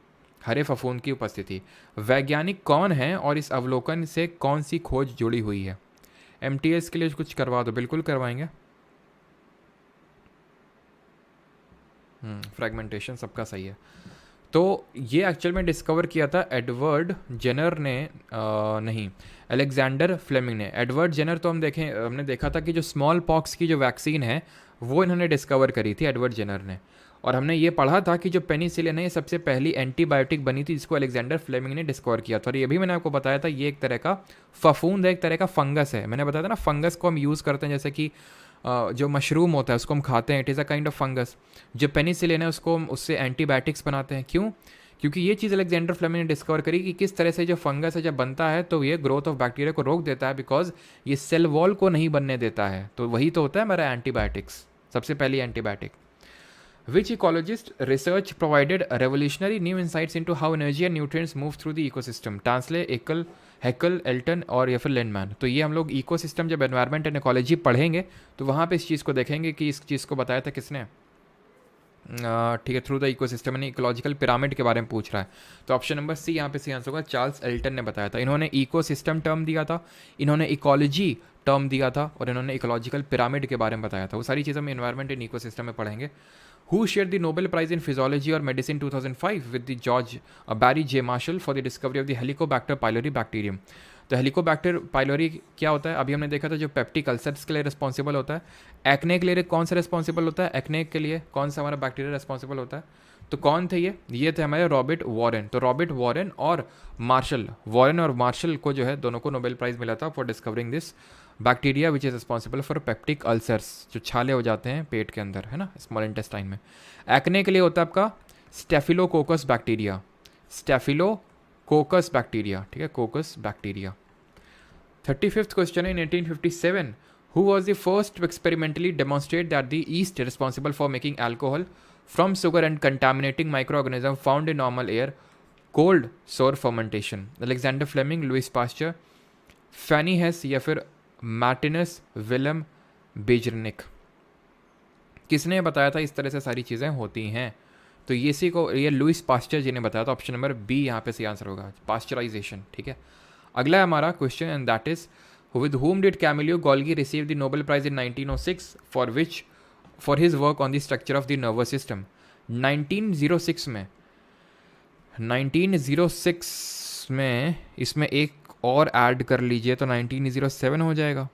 हरे फफूंद की उपस्थिति, वैज्ञानिक कौन है और इस अवलोकन से कौन सी खोज जुड़ी हुई है? MTS के लिए कुछ करवा दो, बिल्कुल करवाएंगे। फ्रैगमेंटेशन सबका सही है। तो ये एक्चुअल में डिस्कवर किया था एडवर्ड जेनर ने, नहीं, अलेक्जेंडर फ्लेमिंग ने। एडवर्ड जेनर तो हमने देखा था कि जो स्मॉल पॉक्स की जो वैक्सीन है वो इन्होंने डिस्कवर करी थी, एडवर्ड जेनर ने। और हमने ये पढ़ा था कि जो पेनिसिलिन है ये सबसे पहली एंटीबायोटिक बनी थी, जिसको अलेक्जेंडर फ्लेमिंग ने डिस्कवर किया था। और ये भी मैंने आपको बताया था, ये एक तरह का फफूंद है, एक तरह का फंगस है। मैंने बताया था ना, फंगस को हम यूज़ करते हैं, जैसे कि जो मशरूम होता है उसको हम खाते हैं, it is a kind of fungus. जो पेनिसिलिन है उसको हम उससे एंटीबायोटिक्स बनाते हैं। क्यों? क्योंकि ये चीज़ अलेक्जेंडर फ्लेमिंग ने डिस्कवर करी कि किस तरह से जो फंगस है जब बनता है तो ये ग्रोथ ऑफ बैक्टीरिया को रोक देता है, बिकॉज ये सेल वॉल को नहीं बनने देता है। तो वही तो होता है हमारा एंटीबायोटिक्स, सबसे पहली antibiotic. Which ecologist research provided revolutionary new insights into how energy and nutrients move through the ecosystem? Tansley, एकल, हैकल, एल्टन और या फिर लिंडमैन। तो ये हम लोग इकोसिस्टम जब एनवायरनमेंट एंड इकोलॉजी पढ़ेंगे तो वहाँ पे इस चीज़ को देखेंगे कि इस चीज़ को बताया था किसने, ठीक है, थ्रू द इकोसिस्टम, यानी इकोलॉजिकल पिरामिड के बारे में पूछ रहा है। तो ऑप्शन नंबर सी यहाँ पे सही आंसर होगा। चार्ल्स एल्टन ने बताया था। इन्होंने इकोसिस्टम टर्म दिया था, इन्होंने इकोलॉजी टर्म दिया था, और इन्होंने इकोलॉजिकल पिरामिड के बारे में बताया था। वो सारी चीज़ें हम एनवायरनमेंट एंड इकोसिस्टम में पढ़ेंगे। Who shared the Nobel Prize in Physiology or Medicine 2005 with the George Barry J. Marshall for the discovery of the Helicobacter pylori bacterium? तो हेलिकोबैक्टर पाइलोरी क्या होता है? अभी हमने देखा था जो पेप्टिक अल्सर्स के लिए रिस्पॉन्सिबल होता है। एक्ने के लिए कौन सा रिस्पॉन्सिबल होता है? एक्ने के लिए कौन सा हमारा बैक्टीरिया रिस्पॉन्सिबल होता है? तो कौन थे ये थे हमारे रॉबर्ट वॉरेन। तो रॉबर्ट वॉरेन और मार्शल, वॉरेन और मार्शल को जो है दोनों को नोबेल प्राइज़ मिला था for discovering this bacteria which is responsible for peptic ulcers, जो छाले हो जाते हैं पेट के अंदर, है ना, स्मॉल इंटेस्टाइन में। एक्ने के लिए होता है आपका स्टेफिलोकोकस बैक्टीरिया, स्टेफिलोकोकस बैक्टीरिया, ठीक है, कोकस बैक्टीरिया। 35th क्वेश्चन है, इन 1857 who was the first to experimentally demonstrate that the yeast responsible for making alcohol from sugar and contaminating microorganism found in normal air cold sour fermentation? Alexander Fleming, Louis Pasteur, Fanny Hesse या फिर Martinez William बेजरनिक? किसने बताया था इस तरह से सारी चीज़ें होती हैं? तो ये लुइस पास्चर जी ने बताया था। ऑप्शन नंबर बी यहाँ पे सही आंसर होगा, पास्चराइजेशन, ठीक है। अगला है हमारा question, and that is with whom did Camillo Golgi receive the Nobel Prize in 1906 for his work on the structure of the nervous system? 1906 में इसमें एक और ऐड कर लीजिए तो 1907 हो जाएगा।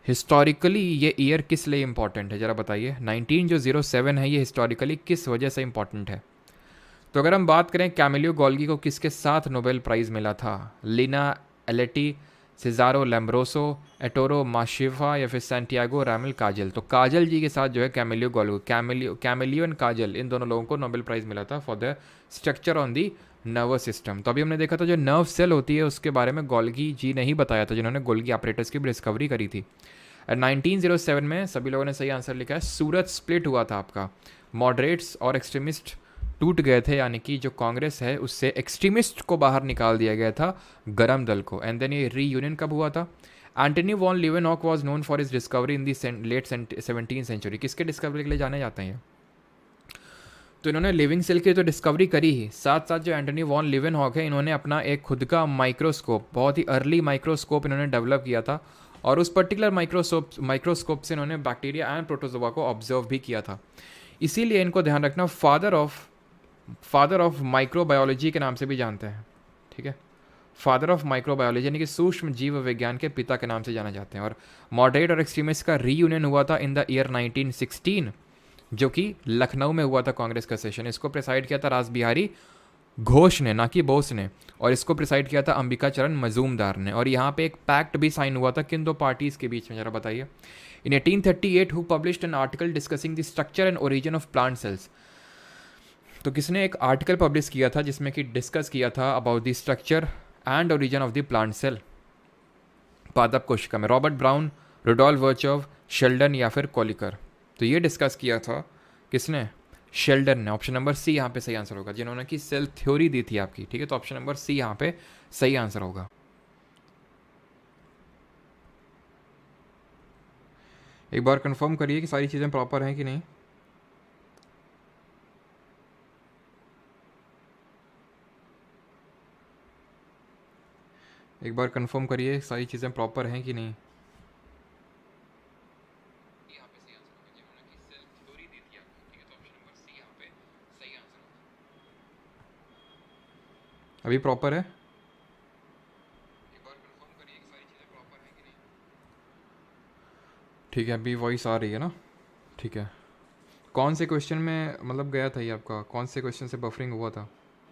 हिस्टोरिकली ये ईयर किस लिए इंपॉर्टेंट है ज़रा बताइए। 1907 है ये हिस्टोरिकली किस वजह से इंपॉर्टेंट है? तो अगर हम बात करें कैमिलियो गोल्गी को किसके साथ नोबेल प्राइज़ मिला था? लीना एलेटी, सिजारो लैम्ब्रोसो, एटोरो माशिफा या फिर सैंटियागो रामेल काजल? तो काजल जी के साथ जो है कैमिलियो गोल्गी, कैमिलियो एंड काजल, इन दोनों लोगों को नोबेल प्राइज़ मिला था for the structure on the nervous system. तो अभी हमने देखा था जो नर्व सेल होती है उसके बारे में गोल्गी जी ने ही बताया था, जिन्होंने गोल्गी ऑपरेटर्स की भी डिस्कवरी करी थी। 1907 में सभी लोगों ने सही आंसर लिखा है। सूरत स्प्लिट हुआ था आपका, मॉडरेट्स और एक्सट्रीमिस्ट टूट गए थे, यानी कि जो कांग्रेस है उससे एक्सट्रीमिस्ट को बाहर निकाल दिया गया था, गरम दल को। एंड देन ये रीयूनियन कब हुआ था? Antony van Leeuwenhoek was known for his discovery in the late 17th century. किसके डिस्कवरी के लिए जाने जाते हैं? तो इन्होंने लिविंग सेल की तो डिस्कवरी करी ही, साथ साथ जो एंटनी वॉन लीवेनहॉक है, इन्होंने अपना एक खुद का माइक्रोस्कोप, बहुत ही अर्ली माइक्रोस्कोप इन्होंने डेवलप किया था, और उस पर्टिकुलर माइक्रोस्कोप से इन्होंने बैक्टीरिया एंड प्रोटोजोआ को ऑब्जर्व भी किया था। इसीलिए इनको ध्यान रखना फादर ऑफ माइक्रोबायोलॉजी के नाम से भी जानते हैं, ठीक है। फादर ऑफ माइक्रोबायोलॉजी यानी कि सूक्ष्म जीव विज्ञान के पिता के नाम से जाना जाते हैं। और मॉडरेट और एक्सट्रीमिस्ट का रीयूनियन हुआ था इन द ईयर 1916, जो कि लखनऊ में हुआ था कांग्रेस का सेशन। इसको प्रिसाइड किया था रासबिहारी घोष ने, ना कि बोस ने, और इसको प्रिसाइड किया था अंबिका चरण मजूमदार ने। और यहाँ पे एक पैक्ट भी साइन हुआ था किन दो पार्टीज के बीच में, जरा बताइए। इन 1838 who published an article discussing the structure and origin of plant cells. तो किसने एक आर्टिकल पब्लिश किया था जिसमें कि डिस्कस किया था about the structure and origin of the plant cell? पादप कोशिका में Robert Brown, Rudolf Virchow, Schleiden या फिर कोलिकर। तो ये डिस्कस किया था किसने? शेल्डन ने। ऑप्शन नंबर सी यहाँ पे सही आंसर होगा, जिन्होंने की सेल थ्योरी दी थी आपकी, ठीक है। तो ऑप्शन नंबर सी यहाँ पे सही आंसर होगा। एक बार कंफर्म करिए कि सारी चीज़ें प्रॉपर हैं कि नहीं। एक बार कंफर्म करिए सारी चीज़ें प्रॉपर हैं कि नहीं। अभी प्रॉपर है? एक बार कंफर्म करिए कि सारी चीज़ें प्रॉपर हैं कि नहीं। ठीक है, अभी वॉइस आ रही है ना, ठीक है। कौन से क्वेश्चन में मतलब गया था ये आपका, कौन से क्वेश्चन से बफरिंग हुआ था?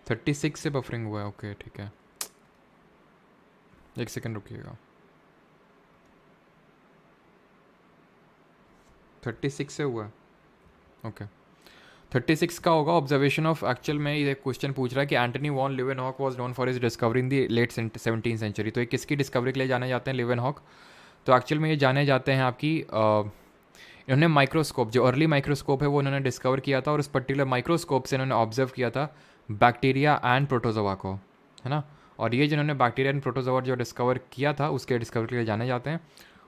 36 से बफरिंग हुआ है, ओके ठीक है। एक सेकंड रुकिएगा। 36 से हुआ है, ओके। 36 का होगा ऑब्जर्वेशन ऑफ, एक्चुअल में ये क्वेश्चन पूछ रहा है कि Antony van Leeuwenhoek was known for his discovery in the late 17th century. तो ये किसकी डिस्कवरी के लिए जाने जाते हैं लीवेनहॉक? तो एक्चुअल में ये जाने जाते हैं आपकी इन्होंने माइक्रोस्कोप, जो अर्ली माइक्रोस्कोप है वो इन्होंने डिस्कवर किया था, और उस पर्टिकुलर माइक्रोस्कोप से इन्होंने ऑब्जर्व किया था बैक्टीरिया एंड प्रोटोजोआ को, है ना। और ये जिन्होंने बैक्टीरिया एंड प्रोटोजोआ जो डिस्कवर किया था उसके डिस्कवरी के लिए जाने जाते हैं,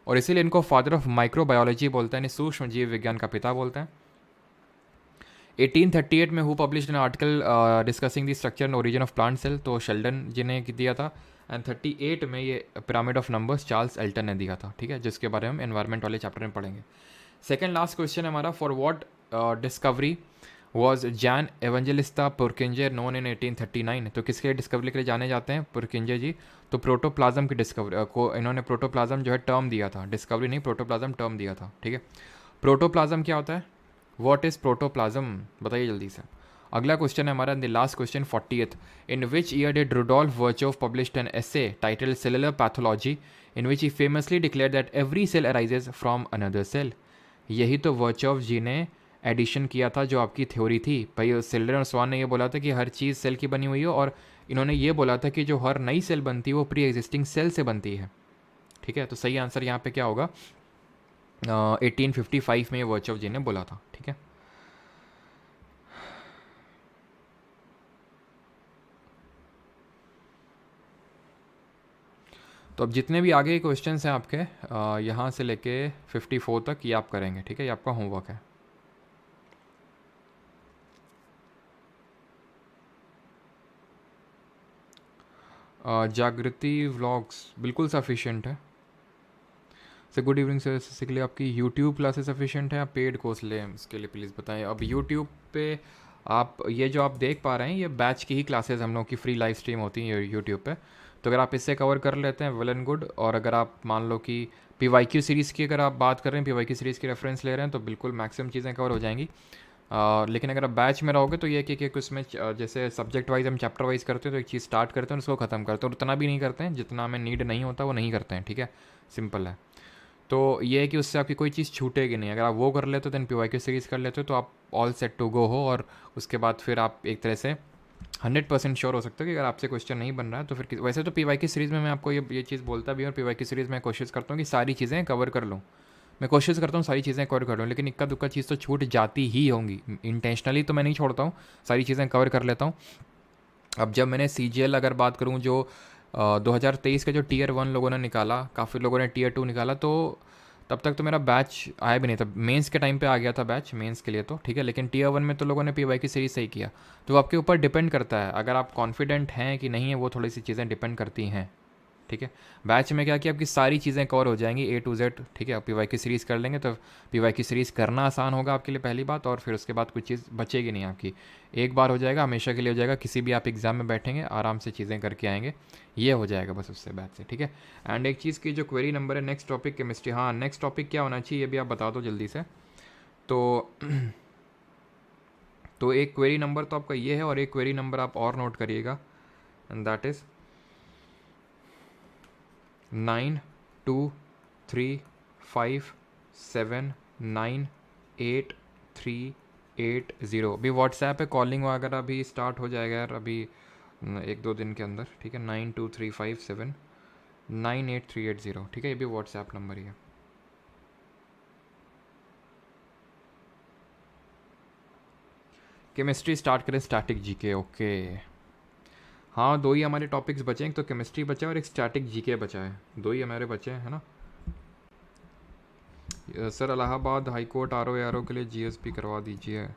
और इसीलिए इनको फादर ऑफ माइक्रोबायोलॉजी बोलते हैं, सूक्ष्म जीव विज्ञान का पिता बोलते हैं। 1838 में who published an article discussing the structure and origin of plant cell, तो शेल्डन जी ने दिया था। एंड 38 में ये pyramid of numbers Charles Elton ने दिया था, ठीक है, जिसके बारे में हम एनवायरमेंट वाले चैप्टर में पढ़ेंगे। सेकेंड लास्ट क्वेश्चन है हमारा, for what discovery was Jan Evangelista Purkinje known in 1839। तो किसके डिस्कवरी के लिए जाने जाते हैं पुरकिंजे जी? तो प्रोटोप्लाज्म की डिस्कवरी को इन्होंने प्रोटोप्लाज्म जो है टर्म दिया था, डिस्कवरी नहीं, प्रोटोप्लाज्म टर्म दिया था, ठीक है। प्रोटोप्लाज्म क्या होता है? व्हाट इज प्रोटोप्लाज्म, बताइए जल्दी से। अगला क्वेश्चन है हमारा, the last question 40th। In which year did Rudolf Virchow published an essay title cellular pathology in which he famously declare that every cell arises from another cell. यही तो वर्चोव जी ने addition किया था जो आपकी थ्योरी थी भाई। सेल्डन और स्वान ने ये बोला था कि हर चीज़ सेल की बनी हुई है, और इन्होंने ये बोला था कि जो हर नई सेल बनती है वो प्री एग्जिस्टिंग सेल से बनती है, ठीक है। तो सही आंसर यहाँ पे क्या होगा? 1855 में ये वर्चोव जी ने बोला था, ठीक है। तो अब जितने भी आगे के क्वेश्चंस हैं आपके यहाँ से लेके 54 तक, ये आप करेंगे, ठीक है, ये आपका होमवर्क है। जागृति व्लॉग्स बिल्कुल सफिशिएंट है। सर गुड इवनिंग सर, इसके लिए आपकी यूट्यूब क्लासेस सफिशिएंट है, आप पेड कोर्स लें इसके लिए प्लीज़ बताएं। अब यूट्यूब पे आप ये जो आप देख पा रहे हैं ये बैच की ही क्लासेस हम लोग की फ्री लाइव स्ट्रीम होती हैं यूट्यूब पे। तो अगर आप इससे कवर कर लेते हैं वेल एंड गुड, और अगर आप मान लो कि PYQ सीरीज़ की अगर आप बात कर रहे हैं, PYQ सीरीज़ की रेफरेंस ले रहे हैं, तो बिल्कुल मैक्सिमम चीज़ें कवर हो जाएंगी। लेकिन अगर आप बैच में रहोगे तो ये कि उसमें जैसे सब्जेक्ट वाइज हम चैप्टर वाइज करते हैं, तो एक चीज़ स्टार्ट करते हैं उसको ख़त्म करते हैं, और उतना भी नहीं करते हैं जितना हमें नीड नहीं होता वो नहीं करते हैं, ठीक है, सिंपल है। तो ये है कि उससे आपकी कोई चीज़ छूटेगी नहीं। अगर आप वो कर लेते हो देन PYQ सीरीज़ कर लेते हो तो आप ऑल सेट टू गो हो, और उसके बाद फिर आप एक तरह से 100% श्योर हो सकते हो कि अगर आपसे क्वेश्चन नहीं बन रहा है तो फिर वैसे तो PYQ सीरीज़ में मैं आपको ये चीज़ बोलता भी हूँ, और PYQ सीरीज़ में कोशिश करता हूँ कि सारी चीज़ें कवर कर लूँ, मैं कोशिश करता हूँ सारी चीज़ें कवर कर लूँ, लेकिन इक्का दुक्का चीज़ तो छूट जाती ही होंगी। इंटेंशनली तो मैं नहीं छोड़ता हूँ, सारी चीज़ें कवर कर लेता हूँ। अब जब मैंने CGL अगर बात करूँ जो 2023 का जो टीयर 1 लोगों ने निकाला, काफ़ी लोगों ने टीयर 2 निकाला, तो तब तक तो मेरा बैच आया भी नहीं था। मेंस के टाइम पे आ गया था बैच, मेंस के लिए तो ठीक है, लेकिन टीयर 1 में तो लोगों ने पीवाई की सीरीज सही किया। तो वो आपके ऊपर डिपेंड करता है, अगर आप कॉन्फिडेंट हैं कि नहीं है, वो थोड़ी सी चीज़ें डिपेंड करती हैं। ठीक है, बैच में क्या कि आपकी सारी चीज़ें कवर हो जाएंगी A to Z। ठीक है, आप पी वाई की सीरीज़ कर लेंगे तो पी वाई की सीरीज़ करना आसान होगा आपके लिए, पहली बात। और फिर उसके बाद कुछ चीज़ बचेगी नहीं आपकी, एक बार हो जाएगा, हमेशा के लिए हो जाएगा। किसी भी आप एग्ज़ाम में बैठेंगे आराम से चीज़ें करके आएंगे, ये हो जाएगा बस उससे बैच से। ठीक है, एंड एक चीज़ की जो क्वेरी नंबर है, नेक्स्ट टॉपिक केमिस्ट्री। हाँ, नेक्स्ट टॉपिक क्या होना चाहिए ये भी आप बता दो जल्दी से। तो तो एक क्वेरी नंबर तो आपका ये है, और एक क्वेरी नंबर आप और नोट करिएगा, एंड दैट इज़ 9235798380। अभी व्हाट्सएप पे कॉलिंग वगैरह भी स्टार्ट हो जाएगा यार, अभी 1-2 दिन के अंदर। ठीक है, 9235798380। ठीक है, ये भी व्हाट्सएप नंबर ही है। केमिस्ट्री स्टार्ट करें, स्टैटिक जीके। ओके, हाँ, दो ही हमारे टॉपिक्स बचे हैं, एक तो केमिस्ट्री बचा है और एक स्टैटिक जीके बचा है, दो ही हमारे बचे हैं, है ना। Sir Allahabad high court R O के लिए जीएसपी करवा दीजिए।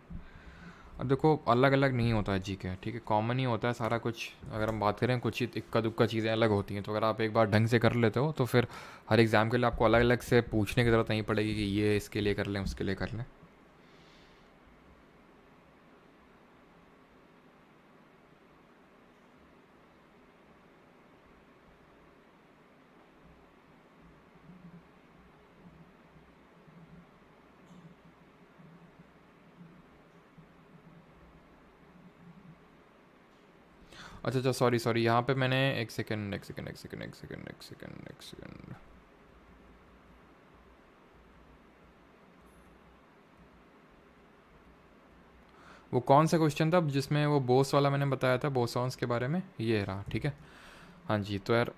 अब देखो, अलग अलग नहीं होता है जीके, ठीक है, कॉमन ही होता है सारा कुछ। अगर हम बात करें, कुछ ही इक्का दुक्का चीज़ें अलग होती हैं, तो अगर आप एक बार ढंग से कर लेते हो तो फिर हर एग्ज़ाम के लिए आपको अलग अलग से पूछने की ज़रूरत नहीं पड़ेगी कि ये इसके लिए कर लें, उसके लिए कर लें। अच्छा अच्छा, सॉरी सॉरी, यहाँ पे मैंने एक सेकेंड एक सेकेंड एक सेकेंड एक सेकेंड एक सेकेंड एक सेकेंड। वो कौन सा क्वेश्चन था जिसमें वो बोस वाला मैंने बताया था, बोसॉन्स के बारे में, ये रहा। ठीक है, हाँ जी, तो यार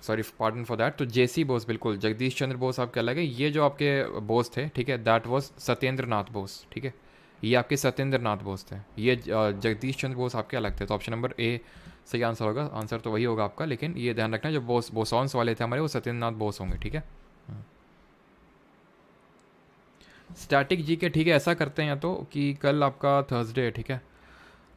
सॉरी पार्डन फॉर दैट। तो जेसी बोस, बिल्कुल जगदीश चंद्र बोस आपके अलग है। ये जो आपके बोस थे, ठीक है, दैट वाज सत्येंद्र नाथ बोस। ठीक है, ये आपके सत्येंद्र नाथ बोस थे, ये जगदीश चंद्र बोस आपके अलग थे। तो ऑप्शन नंबर ए सही आंसर होगा, आंसर तो वही होगा आपका। लेकिन ये ध्यान रखना, जो बोसॉन्स वाले थे हमारे, वो सत्येंद्र नाथ बोस होंगे। ठीक है, स्टैटिक जी के। ठीक है, ऐसा करते हैं या तो कि कल आपका थर्सडे है, ठीक है,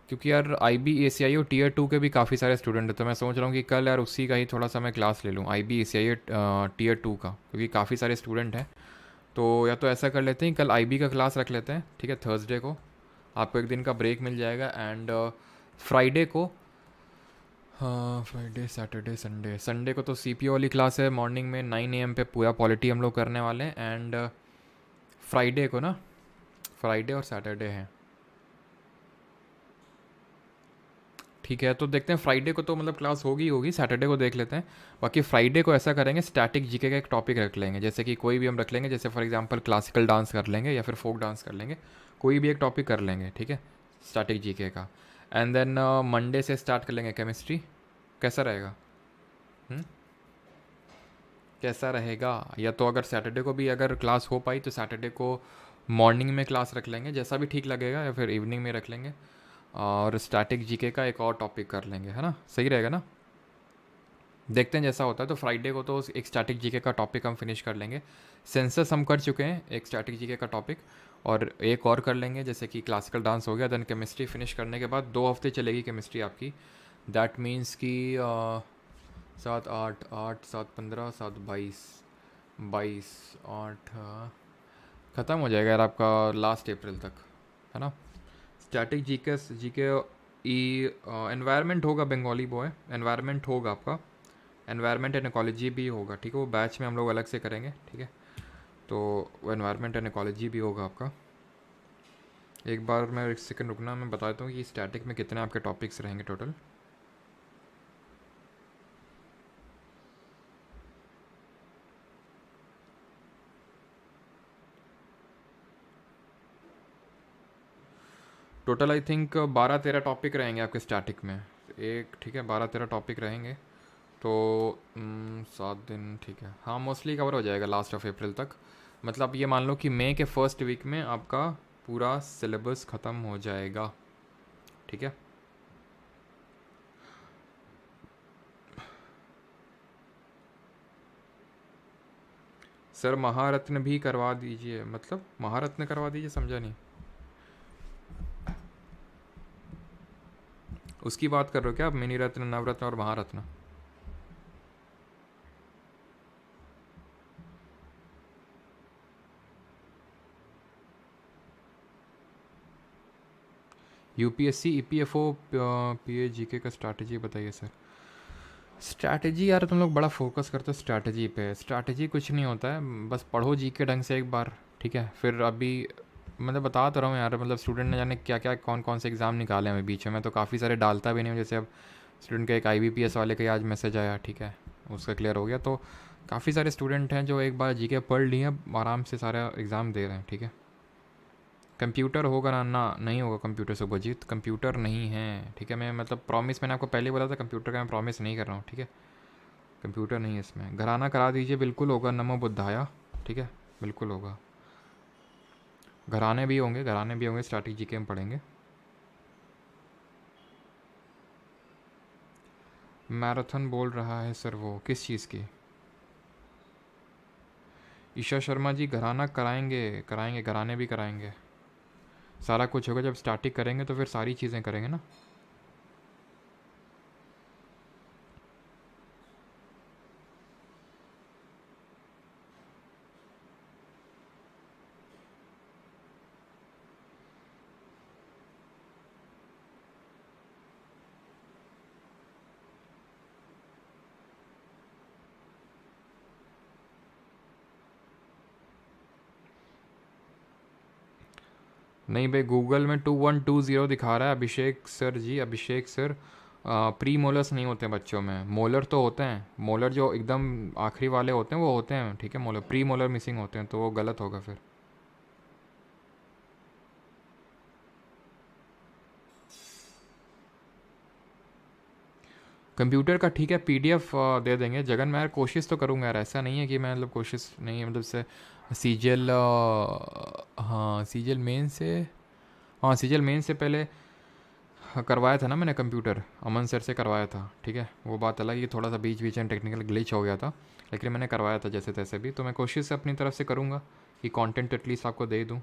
क्योंकि यार IB ACI और टीयर 2 के भी काफ़ी सारे स्टूडेंट हैं, तो मैं सोच रहा हूँ कि कल यार उसी का ही थोड़ा सा मैं क्लास ले लूँ, IB ACI टीयर 2 का, क्योंकि काफ़ी सारे स्टूडेंट हैं। तो या तो ऐसा कर लेते हैं, कल IB का क्लास रख लेते हैं, ठीक है, थर्सडे को। आपको एक दिन का ब्रेक मिल जाएगा, एंड फ्राइडे को, हाँ, फ्राइडे सैटरडे संडे, संडे को तो CPO वाली क्लास है मॉर्निंग में 9 AM पे, पूरा पॉलिटी हम लोग करने वाले हैं। एंड फ्राइडे को ना, फ्राइडे और सैटरडे है, ठीक है, तो देखते हैं। फ्राइडे को तो मतलब क्लास होगी होगी, सैटरडे को देख लेते हैं। बाकी फ्राइडे को ऐसा करेंगे, स्टैटिक जीके का एक टॉपिक रख लेंगे, जैसे कि कोई भी हम रख लेंगे, जैसे फॉर एग्जांपल क्लासिकल डांस कर लेंगे या फिर फोक डांस कर लेंगे, कोई भी एक टॉपिक कर लेंगे, ठीक है, स्टैटिक जीके का। एंड देन मंडे से स्टार्ट कर लेंगे केमिस्ट्री। कैसा रहेगा? हम्म? कैसा रहेगा? या तो अगर सैटरडे को भी अगर क्लास हो पाई तो सैटरडे को मॉर्निंग में क्लास रख लेंगे, जैसा भी ठीक लगेगा, या फिर इवनिंग में रख लेंगे, और स्टैटिक जीके का एक और टॉपिक कर लेंगे, है ना, सही रहेगा ना। देखते हैं जैसा होता है। तो फ्राइडे को तो एक स्टैटिक जीके का टॉपिक हम फिनिश कर लेंगे, सेंसस हम कर चुके हैं, एक स्टैटिक जीके का टॉपिक, और एक और कर लेंगे जैसे कि क्लासिकल डांस हो गया। देन केमिस्ट्री फिनिश करने के बाद 2 हफ्ते चलेगी केमिस्ट्री आपकी। दैट मीन्स कि 7 8 8 7 15 7 22 22 8 ख़त्म हो जाएगा यार आपका लास्ट अप्रैल तक, है ना। स्टैटिक जीके जीके ई एनवायरनमेंट होगा, बंगाली बॉय एनवायरनमेंट होगा आपका, एनवायरनमेंट एंड इकोलॉजी भी होगा, ठीक है, वो बैच में हम लोग अलग से करेंगे, ठीक है। तो वो एनवायरनमेंट एंड इकोलॉजी भी होगा आपका। एक बार मैं एक सेकंड रुकना, मैं बताता हूँ कि स्टैटिक में कितने आपके टॉपिक्स रहेंगे total. Total I think 12-13 topic रहेंगे आपके स्टैटिक में, एक, ठीक है, 12-13 टॉपिक रहेंगे। तो 7 दिन, ठीक है, हाँ, मोस्टली कवर हो जाएगा लास्ट ऑफ अप्रैल तक। मतलब ये मान लो कि मई के फर्स्ट वीक में आपका पूरा सिलेबस ख़त्म हो जाएगा, ठीक है। सर महारत्न भी करवा दीजिए, मतलब महारत्न करवा दीजिए, समझा नहीं। उसकी बात कर रहे हो क्या आप, मिनी रत्न, नवरत्न और महारत्न? यूपीएससी ईपीएफओ पीए जीके का स्ट्रैटेजी बताइए सर। स्ट्रैटेजी यार तुम लोग बड़ा फोकस करते हो स्ट्रैटेजी पे। स्ट्रैटेजी कुछ नहीं होता है, बस पढ़ो जीके ढंग से एक बार, ठीक है। फिर अभी मतलब बता तो रहा हूँ यार, मतलब स्टूडेंट ने जाने क्या क्या कौन कौन से एग्ज़ाम निकाले हैं बीच में। मैं तो काफ़ी सारे डालता भी नहीं हूँ, जैसे अब स्टूडेंट का एक आईबीपीएस वाले का ही आज मैसेज आया, ठीक है, उसका क्लियर हो गया। तो काफ़ी सारे स्टूडेंट हैं जो एक बार जीके पढ़ लिए, आराम से सारा एग्ज़ाम दे रहे हैं, ठीक है। कंप्यूटर होगा ना? ना नहीं होगा कंप्यूटर सुभजीत, कंप्यूटर नहीं है, ठीक है। मैं मतलब प्रॉमिस मैंने आपको पहले बोला था, कंप्यूटर का मैं प्रॉमिस नहीं कर रहा हूँ, ठीक है। कंप्यूटर नहीं है इसमें। घराना करा दीजिए, बिल्कुल होगा, नमो बुद्धाया, ठीक है, बिल्कुल होगा। घराने भी होंगे, घराने भी होंगे, स्ट्रैटेजी के हम पढ़ेंगे। मैराथन बोल रहा है सर, वो किस चीज़ की? ईशा शर्मा जी घराना कराएंगे, कराएंगे, घराने भी कराएंगे, सारा कुछ होगा। जब स्टार्टिंग करेंगे तो फिर सारी चीज़ें करेंगे ना। नहीं भाई, गूगल में 2120 दिखा रहा है अभिषेक सर जी, अभिषेक सर। प्री मोलर्स नहीं होते हैं बच्चों में, मोलर तो होते हैं, मोलर जो एकदम आखिरी वाले होते हैं वो होते हैं, ठीक है। मोलर, प्री मोलर मिसिंग होते हैं, तो वो गलत होगा फिर। कंप्यूटर का ठीक है, पीडीएफ दे देंगे जगन। मैं यार कोशिश तो करूँगा यार, ऐसा नहीं है कि मैं मतलब कोशिश नहीं है, मतलब से सीजीएल, हाँ सीजीएल मेन से, हाँ सीजीएल मेन से पहले करवाया था ना मैंने कंप्यूटर, अमन सर से करवाया था, ठीक है। वो बात अलग है कि थोड़ा सा बीच बीच में टेक्निकल ग्लिच हो गया था, लेकिन मैंने करवाया था जैसे तैसे भी। तो मैं कोशिश अपनी तरफ से करूँगा कि कंटेंट एटलीस्ट आपको दे दूँ।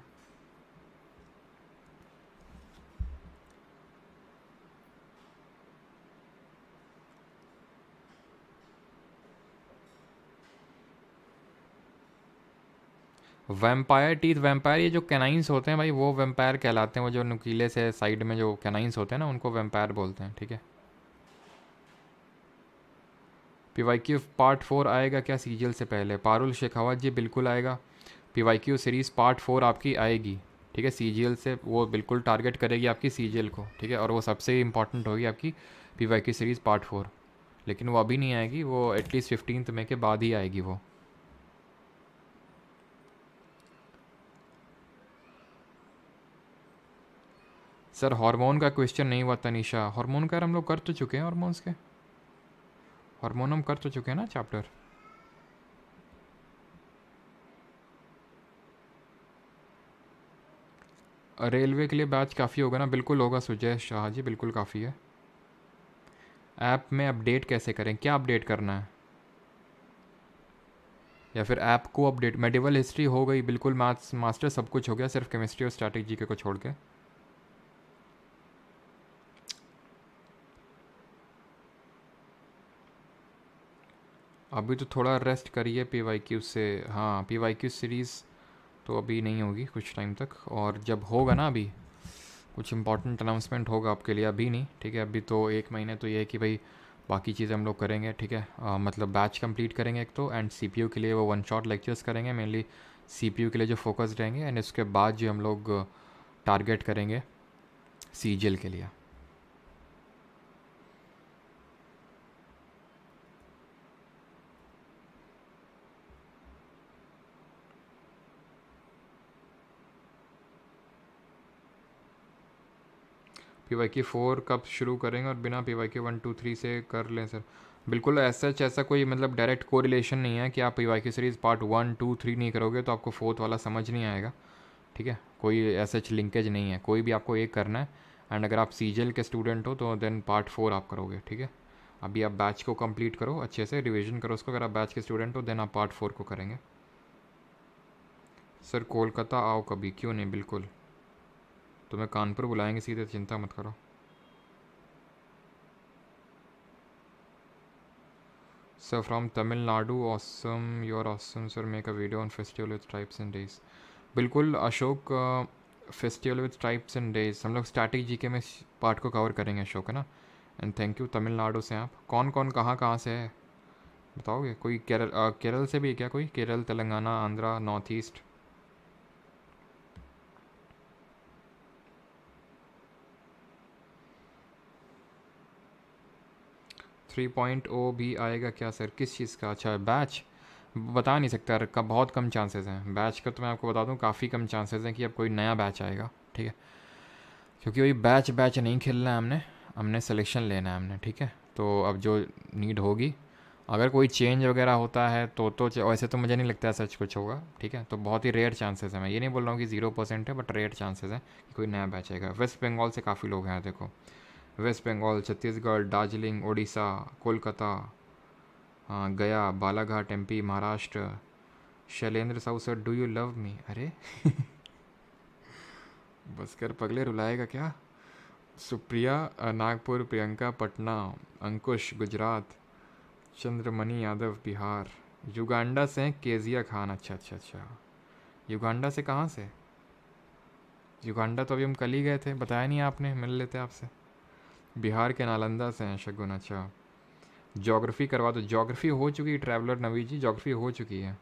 वैम्पायर टीथ, वैम्पायर ये जो कैनाइंस होते हैं भाई, वो वैम्पायर कहलाते हैं। वो जो नुकीले से साइड में जो कैनाइंस होते हैं ना, उनको वैम्पायर बोलते हैं, ठीक है। पीवाईक्यू पार्ट 4 आएगा क्या सीजीएल से पहले? पारुल शेखावत जी बिल्कुल आएगा। पीवाईक्यू सीरीज़ पार्ट 4 आपकी आएगी, ठीक है। सीजीएल से वो बिल्कुल टारगेट करेगी आपकी सीजीएल को, ठीक है। और वो सबसे इंपॉर्टेंट होगी आपकी पीवाईक्यू सीरीज़ पार्ट 4। लेकिन वो अभी नहीं आएगी, वो एटलीस्ट 15 मई के बाद ही आएगी वो। सर हार्मोन का क्वेश्चन नहीं हुआ तनीषा, हार्मोन का हम लोग कर तो चुके हैं, हार्मोन्स के हार्मोन हम कर तो चुके हैं ना चैप्टर। रेलवे के लिए बैच काफ़ी होगा ना? बिल्कुल होगा सुजय शाह जी, बिल्कुल काफ़ी है। ऐप में अपडेट कैसे करें? क्या अपडेट करना है? या फिर ऐप को अपडेट? मेडिवल हिस्ट्री हो गई बिल्कुल, मैथ्स मास्टर सब कुछ हो गया, सिर्फ केमिस्ट्री और स्ट्रैटेजी के को छोड़ के। अभी तो थोड़ा रेस्ट करिए पीवाईक्यू से। हाँ पीवाईक्यू सीरीज़ तो अभी नहीं होगी कुछ टाइम तक, और जब होगा ना अभी कुछ इंपॉर्टेंट अनाउंसमेंट होगा आपके लिए, अभी नहीं, ठीक है। अभी तो एक महीने तो ये है कि भाई बाकी चीज़ें हम लोग करेंगे, ठीक है। मतलब बैच कंप्लीट करेंगे एक तो, एंड सीपीयू के लिए वो वन शॉट लेक्चर्स करेंगे मेनली, सीपीयू के लिए जो फोकस्ड रहेंगे, एंड इसके बाद जो हम लोग टारगेट करेंगे सीजीएल के लिए। पीवाईक्यू 4 कब शुरू करेंगे, और बिना पीवाईक्यू 1 2 3 से कर लें सर? बिल्कुल ऐसा कोई मतलब डायरेक्ट कोरिलेशन नहीं है कि आप पीवाईक्यू सीरीज़ पार्ट 1 2 3 नहीं करोगे तो आपको फोर्थ वाला समझ नहीं आएगा, ठीक है। कोई ऐसा लिंकेज नहीं है, कोई भी आपको एक करना है। एंड अगर आप सीजीएल के स्टूडेंट हो तो देन पार्ट 4 आप करोगे, ठीक है। अभी आप बैच को कंप्लीट करो अच्छे से, रिवीजन करो उसको। अगर आप बैच के स्टूडेंट हो देन आप पार्ट 4 को करेंगे। सर कोलकाता आओ कभी, क्यों नहीं, बिल्कुल तुम्हें कानपुर बुलाएंगे सीधे, चिंता मत करो। Sir from Tamil Nadu, awesome, your awesome sir, make a video on festival with tribes and days. बिल्कुल Ashok, festival with tribes and days हम लोग स्टैटिक जीके में इस पार्ट को कवर करेंगे अशोक, है ना। And thank you. तमिलनाडु से आप कौन कौन कहाँ से है बताओगे? कोई केरल, केरल से भी है क्या कोई? Kerala, Telangana, Andhra, North East. Three point O भी आएगा क्या सर? किस चीज़ का? अच्छा बैच, बता नहीं सकता यार, बहुत कम चांसेस हैं बैच का, तो मैं आपको बता दूं काफ़ी कम चांसेस हैं कि अब कोई नया बैच आएगा, ठीक है। क्योंकि वही बैच बैच नहीं खेलना है हमने, हमने सिलेक्शन लेना है हमने, ठीक है। तो अब जो नीड होगी, अगर कोई चेंज वगैरह होता है तो वैसे तो मुझे नहीं लगता है सच कुछ होगा, ठीक है। तो बहुत ही रेयर चांसेस है, मैं ये नहीं बोल रहा हूँ कि 0% है, बट रेयर चांसेस है कि कोई नया बैच आएगा। वेस्ट बंगाल से काफ़ी लोग हैं देखो, वेस्ट बंगाल, छत्तीसगढ़, दार्जिलिंग, उड़ीसा, कोलकाता, हाँ गया, Balaghat, MP, Maharashtra. Shailendra Sahu sir, do you love me? अरे बस कर पगले, रुलाएगा क्या? सुप्रिया, नागपुर, प्रियंका, पटना, अंकुश, गुजरात, चंद्रमणि यादव, बिहार। युगांडा से हैं केजिया खान, अच्छा अच्छा अच्छा। युगांडा से कहाँ से? युगांडा तो अभी हम कल ही गए थे, बताया नहीं आपने, मिल लेते आपसे। बिहार के नालंदा से हैं शगुन, अच्छा। ज्योग्राफी करवा दो, ज्योग्राफी हो चुकी है ट्रैवलर नवी जी, ज्योग्राफी हो चुकी है।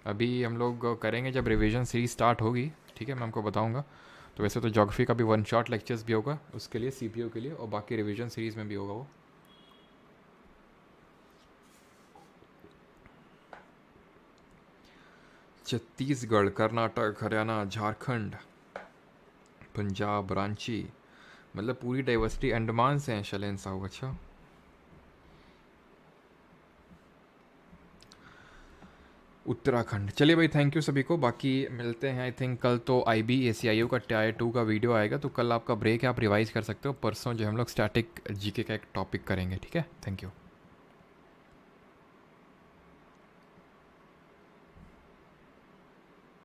अभी हम लोग करेंगे जब रिवीजन सीरीज स्टार्ट होगी, ठीक है, मैं आपको बताऊंगा। तो वैसे तो ज्योग्राफी का भी 1 शॉट लेक्चर्स भी होगा उसके लिए, सीपीओ के लिए, और बाकी रिवीजन सीरीज में भी होगा वो। छत्तीसगढ़, कर्नाटक, हरियाणा, झारखंड, पंजाब, रांची, मतलब पूरी डाइवर्सिटी। अंडमान से हैं शैलेन साहू, अच्छा। उत्तराखंड। चलिए भाई, थैंक यू सभी को, बाकी मिलते हैं आई थिंक कल। तो IB ACIO का टायर 2 का वीडियो आएगा, तो कल आपका ब्रेक है, आप रिवाइज कर सकते हो। परसों जो हम लोग स्टैटिक जीके का एक टॉपिक करेंगे, ठीक है। Thank you.